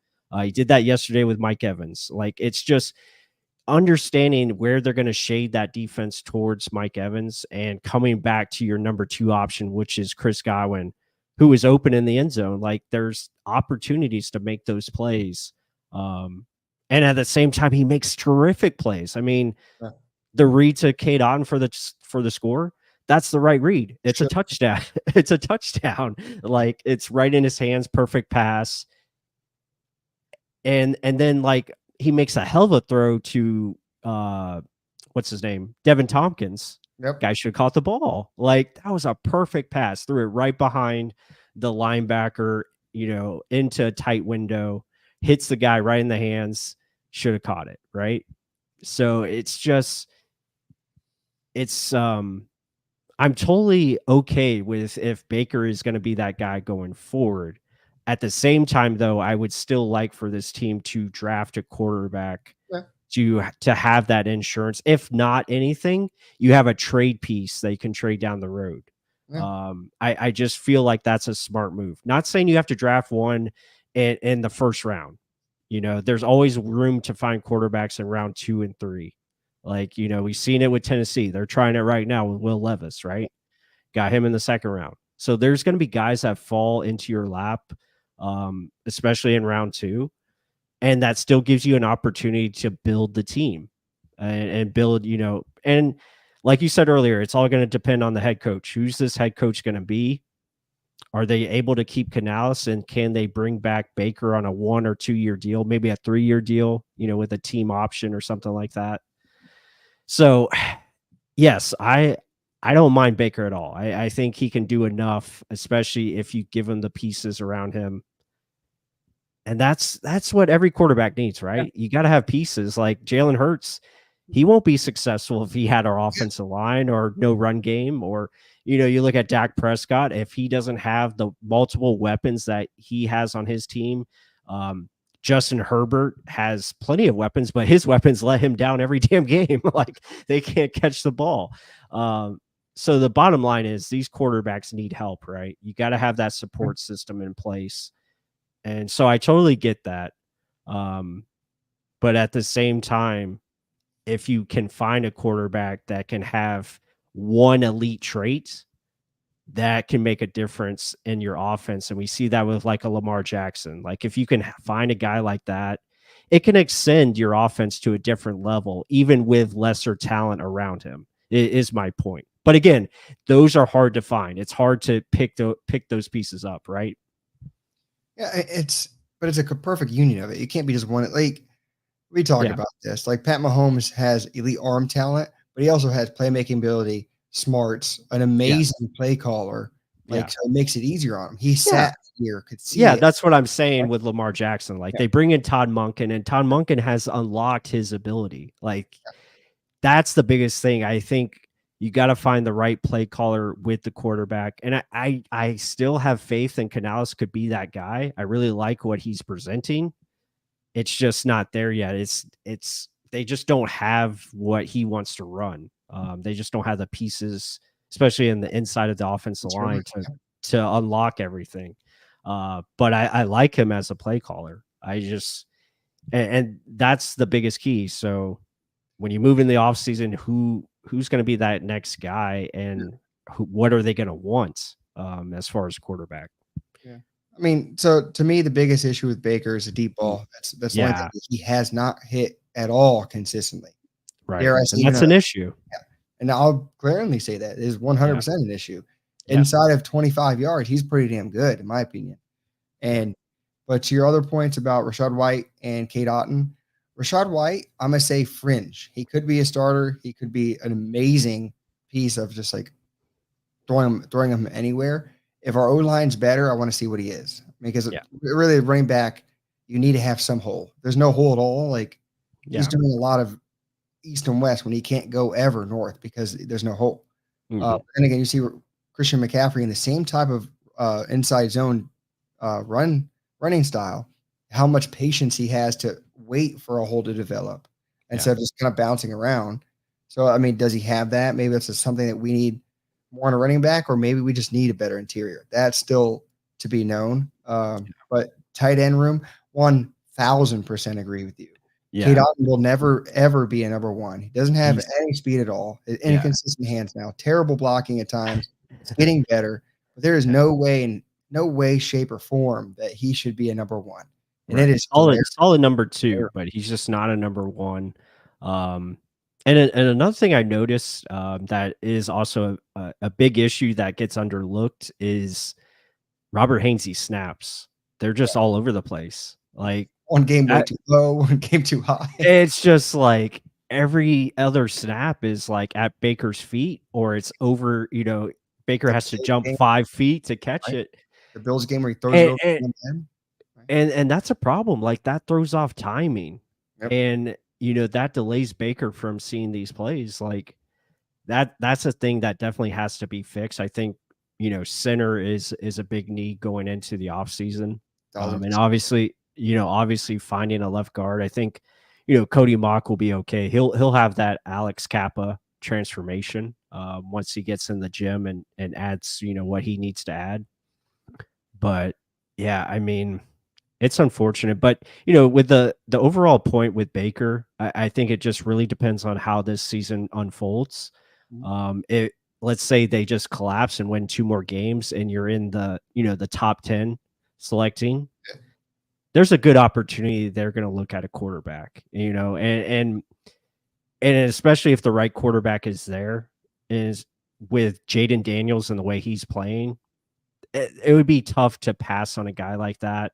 He did that yesterday with Mike Evans. Like it's just understanding where they're going to shade that defense towards Mike Evans and coming back to your number two option, which is Chris Godwin, who is open in the end zone. Like there's opportunities to make those plays. And at the same time, he makes terrific plays. I mean, the read to Cade Otton for the score, that's the right read. It's a touchdown. It's a touchdown. Like it's right in his hands, perfect pass. And then like he makes a hell of a throw to what's his name? Devin Tompkins. Yep. Guy should have caught the ball. Like that was a perfect pass. Threw it right behind the linebacker, into a tight window, hits the guy right in the hands, should have caught it, right? So I'm totally okay with if Baker is going to be that guy going forward. At the same time, though, I would still like for this team to draft a quarterback to have that insurance. If not anything, you have a trade piece that you can trade down the road. I just feel like that's a smart move. Not saying you have to draft one in the first round. There's always room to find quarterbacks in round 2 and 3. Like, we've seen it with Tennessee. They're trying it right now with Will Levis, right? Got him in the second round. So there's going to be guys that fall into your lap, especially in round 2. And that still gives you an opportunity to build the team and build, and like you said earlier, it's all going to depend on the head coach. Who's this head coach going to be? Are they able to keep Canales, and can they bring back Baker on a 1 or 2 year deal, maybe a 3-year deal, with a team option or something like that? So, yes, I don't mind Baker at all. I think he can do enough, especially if you give him the pieces around him. And that's what every quarterback needs, right? You got to have pieces. Like Jalen Hurts, he won't be successful if he had our offensive line or no run game, or, you look at Dak Prescott, if he doesn't have the multiple weapons that he has on his team, Justin Herbert has plenty of weapons, but his weapons let him down every damn game. Like they can't catch the ball. So the bottom line is these quarterbacks need help, right? You got to have that support system in place. And so I totally get that. But at the same time, if you can find a quarterback that can have one elite trait, that can make a difference in your offense. And we see that with like a Lamar Jackson. Like if you can find a guy like that, it can extend your offense to a different level, even with lesser talent around him, is my point. But again, those are hard to find. It's hard to pick those pieces up, right? Yeah, it's a perfect union of it. It can't be just one. Like we talked about this. Like Pat Mahomes has elite arm talent, but he also has playmaking ability, smarts, an amazing play caller. Like so it makes it easier on him. He sat here, could see it. That's what I'm saying with Lamar Jackson. Like they bring in Todd Monken, and Todd Monken has unlocked his ability. Like that's the biggest thing. I think you got to find the right play caller with the quarterback. And I still have faith in Canales could be that guy. I really like what he's presenting. It's just not there yet. They just don't have what he wants to run. They just don't have the pieces, especially in the inside of the offensive line to unlock everything. But I like him as a play caller. And that's the biggest key. So when you move in the offseason, who's going to be that next guy, and what are they going to want as far as quarterback? Yeah. I mean, so to me, the biggest issue with Baker is a deep ball. That's one thing he has not hit at all consistently. Right. And that's an issue. Yeah. And I'll glaringly say that it is 100% an issue. Inside of 25 yards, he's pretty damn good, in my opinion. But to your other points about Rachaad White and Cade Otton, Rachaad White, I'm going to say fringe. He could be a starter. He could be an amazing piece of just like throwing him anywhere. If our O-line's better, I want to see what he is. Because really, running back, you need to have some hole. There's no hole at all. Like he's doing a lot of east and west when he can't go ever north because there's no hole. And again, you see Christian McCaffrey in the same type of inside zone running style, how much patience he has to wait for a hole to develop instead of just kind of bouncing around. So, I mean, does he have that? Maybe that's just something that we need more in a running back, or maybe we just need a better interior. That's still to be known. But tight end room, 1,000% agree with you. Cade Otton will never, ever be a number one. He doesn't have any speed at all. Inconsistent hands now. Terrible blocking at times. It's getting better. But there is no way, shape, or form that he should be a number one. And it is solid number two, but he's just not a number one. And another thing I noticed that is also a big issue that gets underlooked is Robert Hainsey's snaps. They're just all over the place. Like one game way too low, one game too high. It's just like every other snap is like at Baker's feet, or it's over. Baker has to jump 5 feet to catch it. The Bills game where he throws it over and that's a problem. Like that throws off timing, and that delays Baker from seeing these plays. Like that's a thing that definitely has to be fixed. I think center is a big need going into the offseason. And obviously finding a left guard. I think Cody Mock will be okay. He'll have that Alex Kappa transformation once he gets in the gym and adds what he needs to add. But yeah, I mean, it's unfortunate, but with the overall point with Baker, I think it just really depends on how this season unfolds. Let's say they just collapse and win 2 more games, and you're in the the top 10 selecting. There's a good opportunity they're going to look at a quarterback, and especially if the right quarterback is there, is with Jaden Daniels and the way he's playing, it would be tough to pass on a guy like that.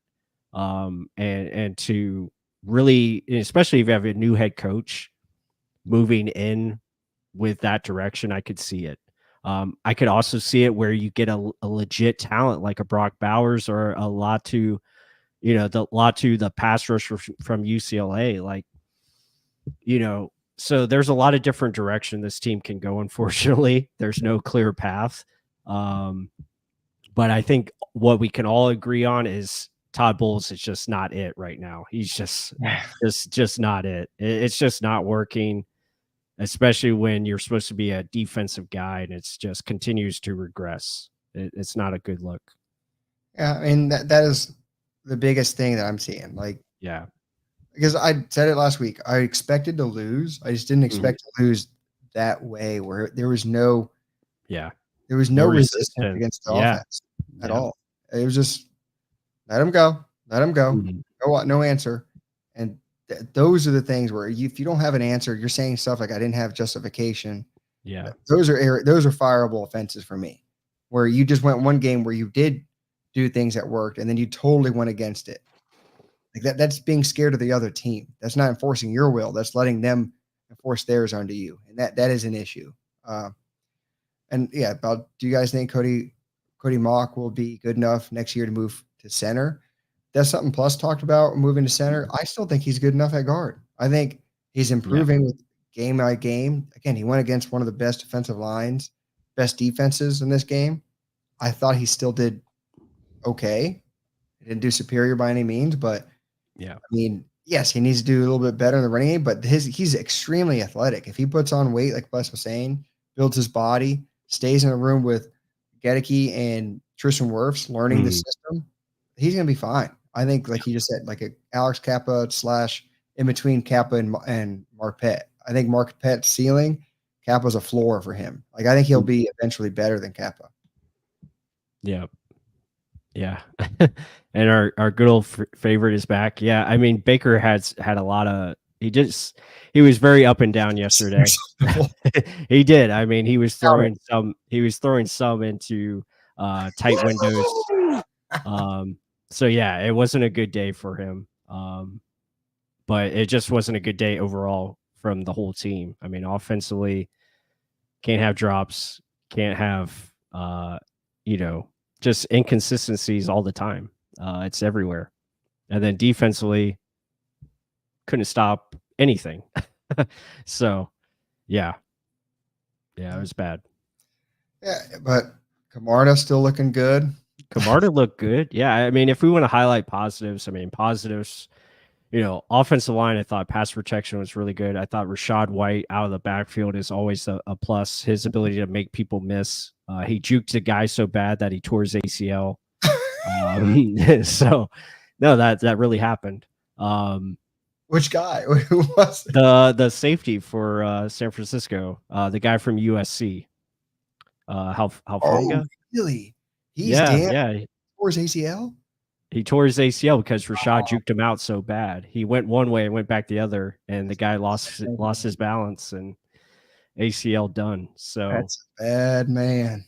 And to really, especially if you have a new head coach moving in with that direction, I could see it. I could also see it where you get a legit talent like a Brock Bowers or a Latu, the pass rush from UCLA. Like, so there's a lot of different direction this team can go. Unfortunately, there's no clear path. But I think what we can all agree on is Todd Bowles is just not it right now. He's just not it. It's just not working, especially when you're supposed to be a defensive guy and it's just continues to regress. It's not a good look. Yeah, I mean that is the biggest thing that I'm seeing. Like, Yeah. because I said it last week, I expected to lose. I just didn't expect to lose that way, where there was no Yeah. resistance against the offense at all. It was just let him go, no answer. And those are the things where if you don't have an answer, you're saying stuff like I didn't have justification. Yeah. Those are fireable offenses for me, where you just went one game where you did do things that worked and then you totally went against it. Like that's being scared of the other team. That's not enforcing your will. That's letting them enforce theirs onto you. And that is an issue. And yeah, do you guys think Cody Mock will be good enough next year to move to center? That's something Plus talked about, moving to center. I still think he's good enough at guard. I think he's improving with game by game. Again, he went against one of the best defensive lines, best defenses in this game. I thought he still did okay. He didn't do superior by any means, but yeah, I mean, yes, he needs to do a little bit better in the running game, but he's extremely athletic. If he puts on weight, like Bless was saying, builds his body, stays in a room with Gedeke and Tristan Wirfs learning the system, he's going to be fine. I think, like he just said, like a Alex Kappa / in between Kappa and Marpet. I think Marpet's ceiling, Kappa's a floor for him. Like I think he'll be eventually better than Kappa. Yeah. Yeah. And our good old favorite is back. Yeah. I mean, Baker had a lot of, he was very up and down yesterday. He did. I mean, he was throwing some into tight windows. So yeah, it wasn't a good day for him. But it just wasn't a good day overall from the whole team. I mean, offensively, can't have drops, can't have just inconsistencies all the time. It's everywhere. And then defensively, couldn't stop anything. So, yeah, it was bad. Yeah, but Camarda still looking good. Camarda looked good. Yeah, I mean, if we want to highlight positives, offensive line, I thought pass protection was really good. I thought Rashad White out of the backfield is always a plus. His ability to make people miss. He juked the guy so bad that he tore his ACL. So, no, that really happened. Which guy? Who was it? The safety for San Francisco, the guy from USC. Halfanga? Oh, really? Yeah. Tore his ACL? He tore his ACL because Rashad juked him out so bad. He went one way and went back the other, and the guy lost his balance and ACL done. So that's a bad man.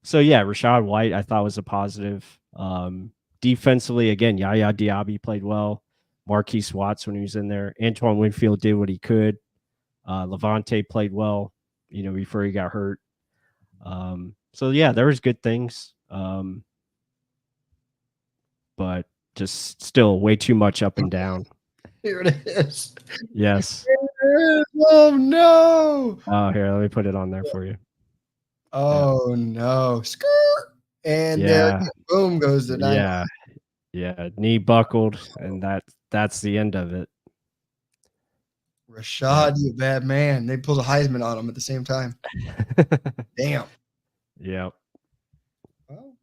So yeah, Rashad White I thought was a positive. Defensively, again, Yaya Diaby played well. Marquise Watts when he was in there. Antoine Winfield did what he could. Levante played well, before he got hurt. So yeah, there was good things. But just still way too much up and down. Here it is. Yes. Oh no. Oh, here, let me put it on there for you. Oh no. Skirt. And there, boom goes the dynamite. Yeah. Knee buckled, and that's the end of it. Rashad, you bad man. They pulled a Heisman on him at the same time. Damn. Yeah. Well,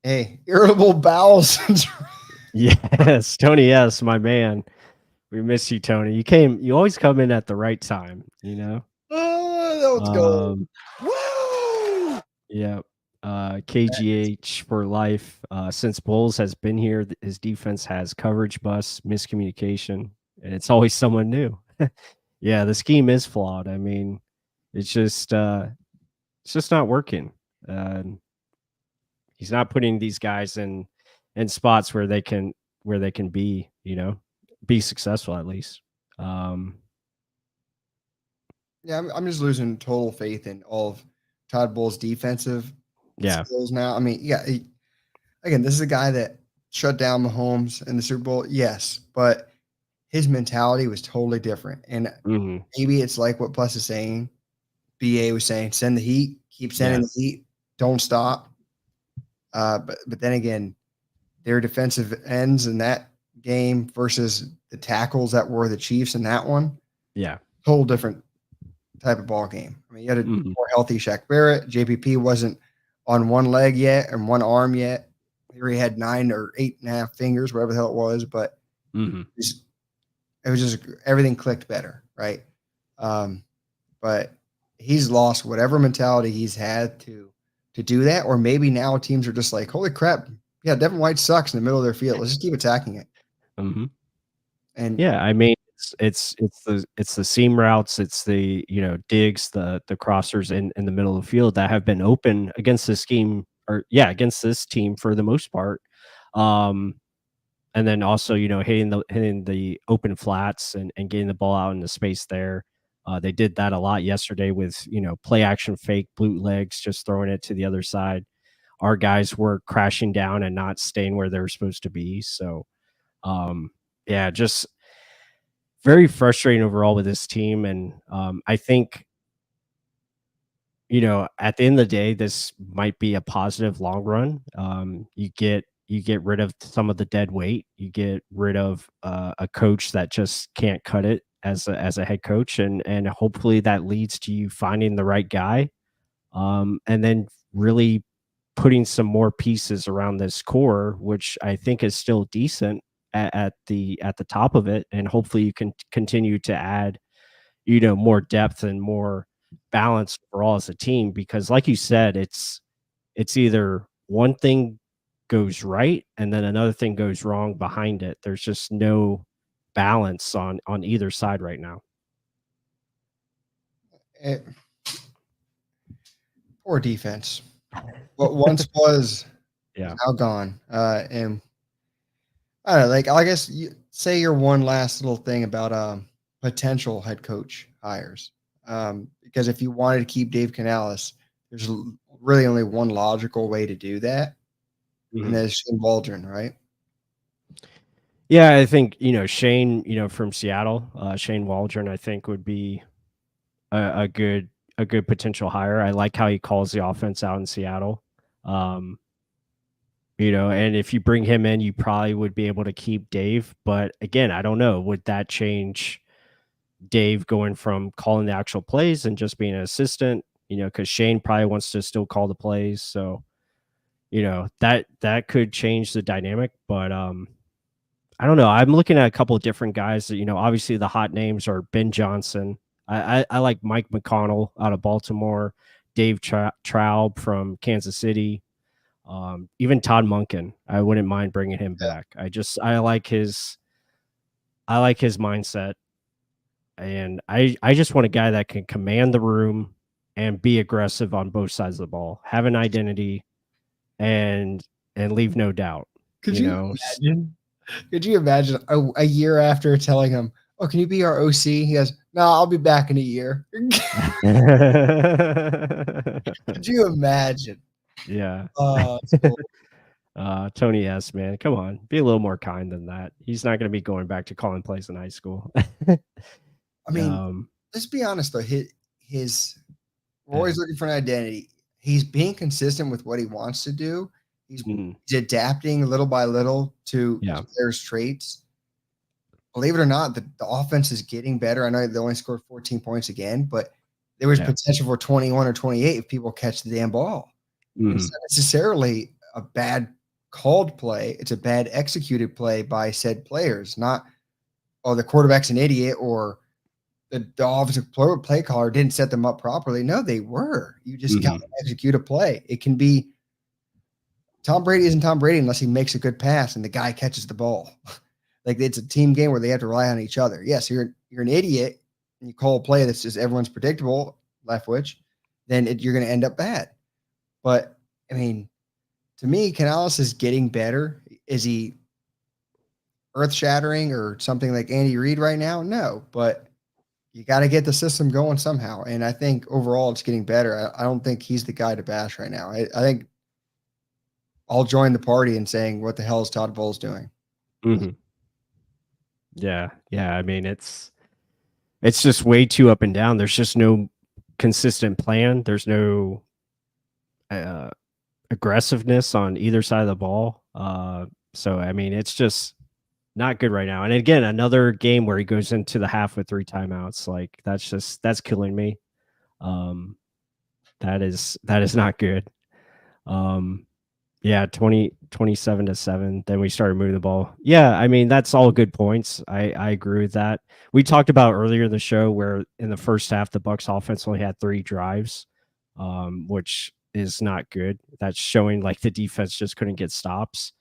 hey, irritable bowel syndrome. Yes, Tony S, my man. We miss you, Tony. You always come in at the right time, Oh, let's go. Woo! Yeah. KGH for life. Since Bowles has been here, his defense has coverage busts, miscommunication, and it's always someone new. Yeah, the scheme is flawed. I mean, it's just not working. He's not putting these guys in spots where they can be, be successful at least. Yeah, I'm just losing total faith in all of Todd Bowles' defensive skills now. I mean, again, this is a guy that shut down Mahomes in the Super Bowl, yes, but his mentality was totally different. And maybe it's like what Plus is saying, BA was saying, send the heat, keep sending the heat, don't stop. But then again, their defensive ends in that game versus the tackles that were the Chiefs in that one, Yeah. whole different type of ball game. I mean, you had a more healthy Shaq Barrett. JPP wasn't on one leg yet and one arm yet. Here he had 9 or 8.5 fingers, whatever the hell it was, but it was just everything clicked better, right? But he's lost whatever mentality he's had to do that, or maybe now teams are just like, holy crap, yeah, Devin White sucks in the middle of their field. Let's just keep attacking it. And yeah, I mean, it's the seam routes, it's the digs, the crossers in the middle of the field that have been open against this scheme, or against this team for the most part. And then also hitting the open flats and getting the ball out into space there. They did that a lot yesterday with play action fake bootlegs, just throwing it to the other side. Our guys were crashing down and not staying where they were supposed to be. So yeah, just very frustrating overall with this team. And I think, at the end of the day, this might be a positive long run. You get rid of some of the dead weight. You get rid of a coach that just can't cut it as a head coach, and hopefully that leads to you finding the right guy, and then really putting some more pieces around this core, which I think is still decent at the top of it, and hopefully you can continue to add more depth and more balance for all as a team, because like you said, it's either one thing goes right and then another thing goes wrong behind it. There's just no balance on either side right now. Poor defense. What once was Yeah. now gone. And I don't know, like, I guess you say your one last little thing about potential head coach hires. Because if you wanted to keep Dave Canales, there's really only one logical way to do that, and that's Shane Waldron, right? Yeah, I think Shane, from Seattle, Shane Waldron, I think would be a good potential hire. I like how he calls the offense out in Seattle. And if you bring him in, you probably would be able to keep Dave. But again, I don't know. Would that change Dave going from calling the actual plays and just being an assistant? Because Shane probably wants to still call the plays. So, that could change the dynamic. But I don't know. I'm looking at a couple of different guys that, obviously the hot names are Ben Johnson. I like Mike McConnell out of Baltimore, Dave Traub from Kansas City, even Todd Monken. I wouldn't mind bringing him back. I like his mindset, and I just want a guy that can command the room and be aggressive on both sides of the ball, have an identity, and leave no doubt. Could you imagine? Could you imagine a year after telling him, "Oh, can you be our OC?" He goes, "No, I'll be back in a year." Could you imagine? Yeah. It's cool. Tony S, man, come on, be a little more kind than that. He's not going to be going back to calling plays in high school. I mean, let's be honest though. We're always looking for an identity. He's being consistent with what he wants to do. He's adapting little by little to players' traits. Believe it or not, the offense is getting better. I know they only scored 14 points again, but there was potential for 21 or 28 if people catch the damn ball. It's not necessarily a bad called play. It's a bad executed play by said players, not, the quarterback's an idiot or the offensive play caller didn't set them up properly. No, they were. You just got to execute a play. It can be Tom Brady isn't Tom Brady unless he makes a good pass and the guy catches the ball. Like, it's a team game where they have to rely on each other. Yes, you're an idiot and you call a play that's just everyone's predictable, Leftwich, then you're going to end up bad. But, I mean, to me, Canales is getting better. Is he earth-shattering or something like Andy Reid right now? No, but you got to get the system going somehow. And I think overall it's getting better. I don't think he's the guy to bash right now. I think I'll join the party in saying, what the hell is Todd Bowles doing? Yeah. I mean, it's just way too up and down. There's just no consistent plan. There's no aggressiveness on either side of the ball. So I mean, it's just not good right now. And again, another game where he goes into the half with 3 timeouts. Like that's killing me. That is not good. Yeah, 27-7. Then we started moving the ball. Yeah, I mean, that's all good points. I agree with that. We talked about earlier in the show where in the first half the Bucs offense only had 3 drives, which is not good. That's showing like the defense just couldn't get stops.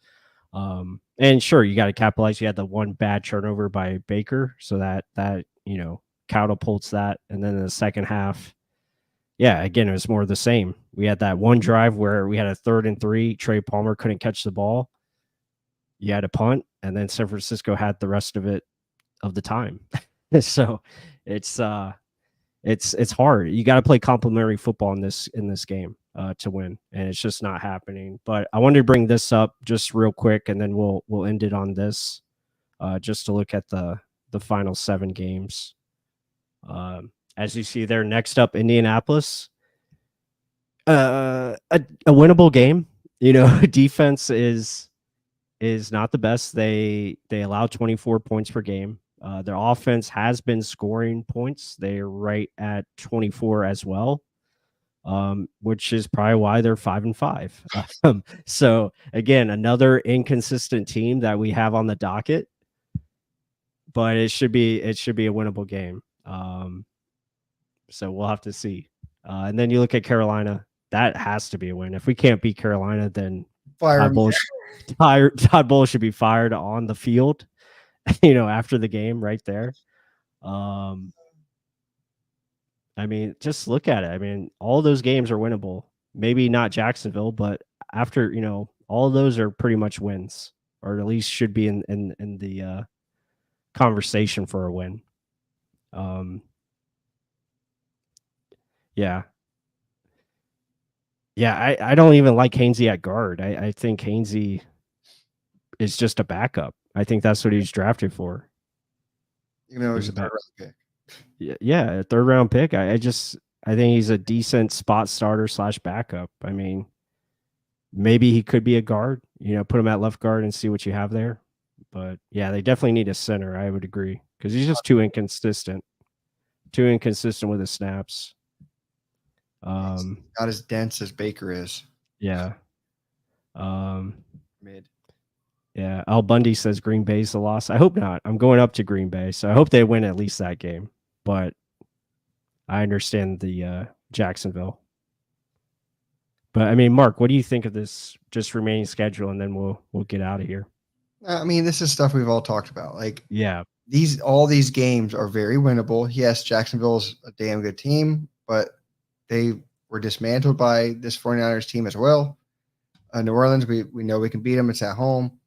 And sure, you got to capitalize. You had the one bad turnover by Baker, so that catapults that. And then in the second half, yeah, again, it was more of the same. We had that one drive where we had a 3rd and 3. Trey Palmer couldn't catch the ball. You had a punt, and then San Francisco had the rest of it of the time. So it's hard. You got to play complementary football in this game to win, and it's just not happening. But I wanted to bring this up just real quick, and then we'll end it on this, just to look at the final 7 games. As you see there, next up, Indianapolis. A winnable game. Defense is not the best. They allow 24 points per game. Their offense has been scoring points. They're right at 24 as well, which is probably why they're 5-5. So again, another inconsistent team that we have on the docket, but it should be a winnable game. So we'll have to see. And then you look at Carolina. That has to be a win. If we can't beat Carolina, then Todd Bowles should be fired on the field, after the game right there. I mean, just look at it. I mean, all those games are winnable. Maybe not Jacksonville, but after, all of those are pretty much wins, or at least should be in the conversation for a win. Yeah. Yeah, I don't even like Hainsey at guard. I think Hainsey is just a backup. I think that's what he's drafted for. He's a 3rd round pick. Yeah, a 3rd round pick. I think he's a decent spot starter / backup. I mean, maybe he could be a guard. Put him at left guard and see what you have there. But yeah, they definitely need a center. I would agree, because he's just too inconsistent with his snaps. Not as dense as Baker is. Yeah. Mid. Yeah. Al Bundy says Green Bay's the loss. I hope not. I'm going up to Green Bay, so I hope they win at least that game. But I understand the Jacksonville. But I mean, Mark, what do you think of this just remaining schedule? And then we'll get out of here. I mean, this is stuff we've all talked about. Like, yeah, all these games are very winnable. Yes, Jacksonville's a damn good team, but they were dismantled by this 49ers team as well. New Orleans, we know we can beat them. It's at home.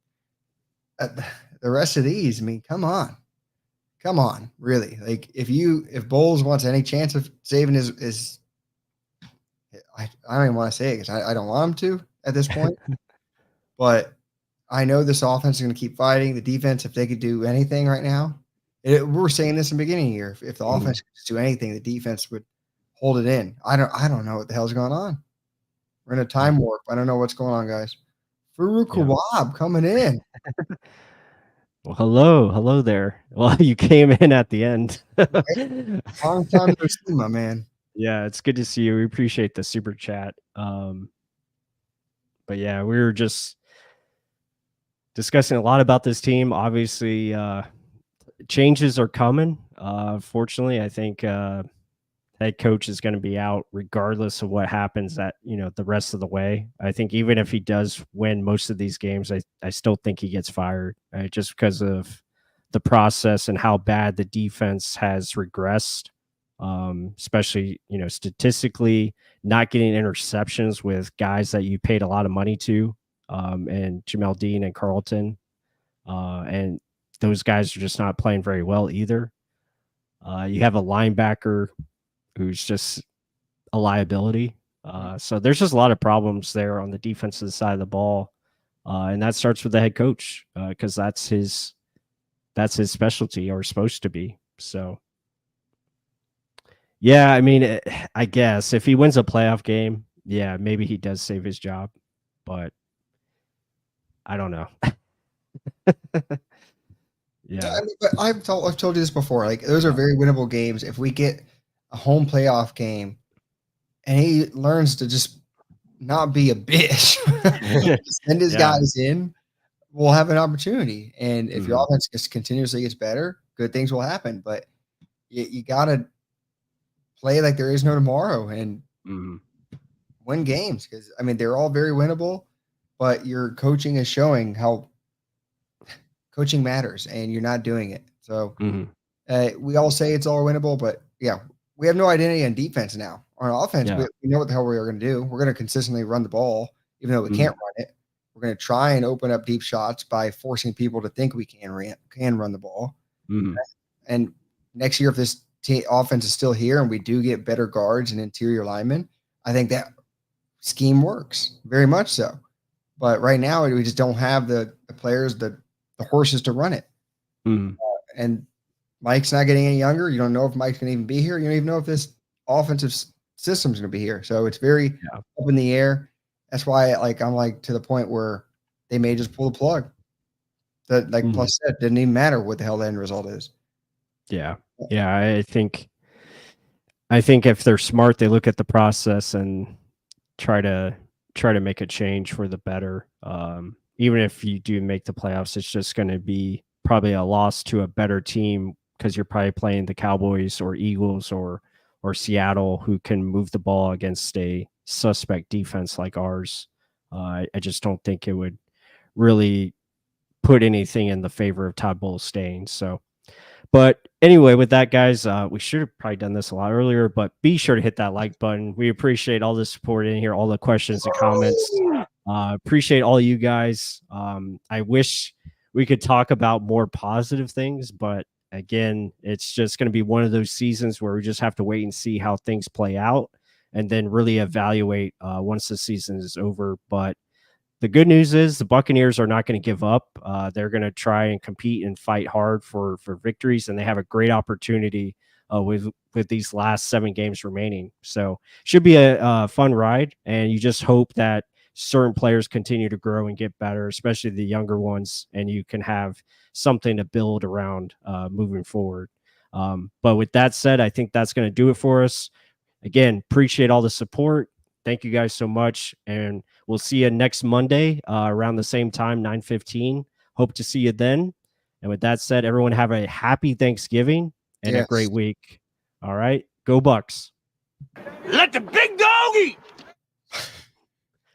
The rest of these, I mean, come on, really. Like, if Bowles wants any chance of saving his I don't even want to say it because I don't want him to at this point. But I know this offense is going to keep fighting. The defense, if they could do anything right now, we're saying this in the beginning of the year. If the offense could do anything, the defense would hold it in. I don't know what the hell's going on. We're in a time warp. I don't know what's going on, guys. Farouk Kawab coming in. Well, hello there. Well, you came in at the end. Long time no see, my man. Yeah, it's good to see you. We appreciate the super chat. But yeah, we were just discussing a lot about this team. Obviously, changes are coming. Fortunately, I think head coach is going to be out regardless of what happens at the rest of the way. I think even if he does win most of these games, I still think he gets fired, right? Just because of the process and how bad the defense has regressed, especially statistically, not getting interceptions with guys that you paid a lot of money to, and Jamel Dean and Carlton, and those guys are just not playing very well either. You have a linebacker who's just a liability. So there's just a lot of problems there on the defensive side of the ball. And that starts with the head coach, because that's his specialty, or supposed to be. So, yeah, I mean, I guess if he wins a playoff game, yeah, maybe he does save his job. but I don't know. Yeah. I mean, but I've told you this before. Like those are very winnable games. If we get a home playoff game, and he learns to just not be a bitch, send his guys in, we'll have an opportunity. And if your offense just continuously gets better, good things will happen. But you gotta play like there is no tomorrow and win games, because I mean they're all very winnable, but your coaching is showing how coaching matters, and you're not doing it. So we all say it's all winnable, but yeah, we have no identity on defense now. On offense, we know what the hell we are going to do. We're going to consistently run the ball, even though we can't run it. We're going to try and open up deep shots by forcing people to think we can run the ball. And next year, if this offense is still here and we do get better guards and interior linemen, I think that scheme works very much so. But right now, we just don't have the players, the horses to run it. And Mike's not getting any younger. You don't know if Mike's going to even be here. You don't even know if this offensive system's going to be here. So it's very up in the air. That's why, I'm to the point where they may just pull the plug. That, Plus said, didn't even matter what the hell the end result is. Yeah. I think if they're smart, they look at the process and try to make a change for the better. Even if you do make the playoffs, it's just going to be probably a loss to a better team, because you're probably playing the Cowboys or Eagles or Seattle, who can move the ball against a suspect defense like ours. I just don't think it would really put anything in the favor of Todd Bowles staying. So, but anyway, with that, guys, we should have probably done this a lot earlier, but be sure to hit that like button. We appreciate all the support in here, all the questions and comments. Appreciate all you guys. I wish we could talk about more positive things, but again, it's just going to be one of those seasons where we just have to wait and see how things play out, and then really evaluate once the season is over. But the good news is the Buccaneers are not going to give up. They're going to try and compete and fight hard for victories, and they have a great opportunity with these last 7 games remaining. So should be a fun ride, and you just hope that certain players continue to grow and get better, especially the younger ones, and you can have something to build around moving forward. But with that said, I think that's going to do it for us. Again, appreciate all the support. Thank you guys so much, and we'll see you next Monday around the same time, 9:15. Hope to see you then. And with that said, everyone have a happy Thanksgiving and a great week. All right, go Bucs. Let the big dog eat.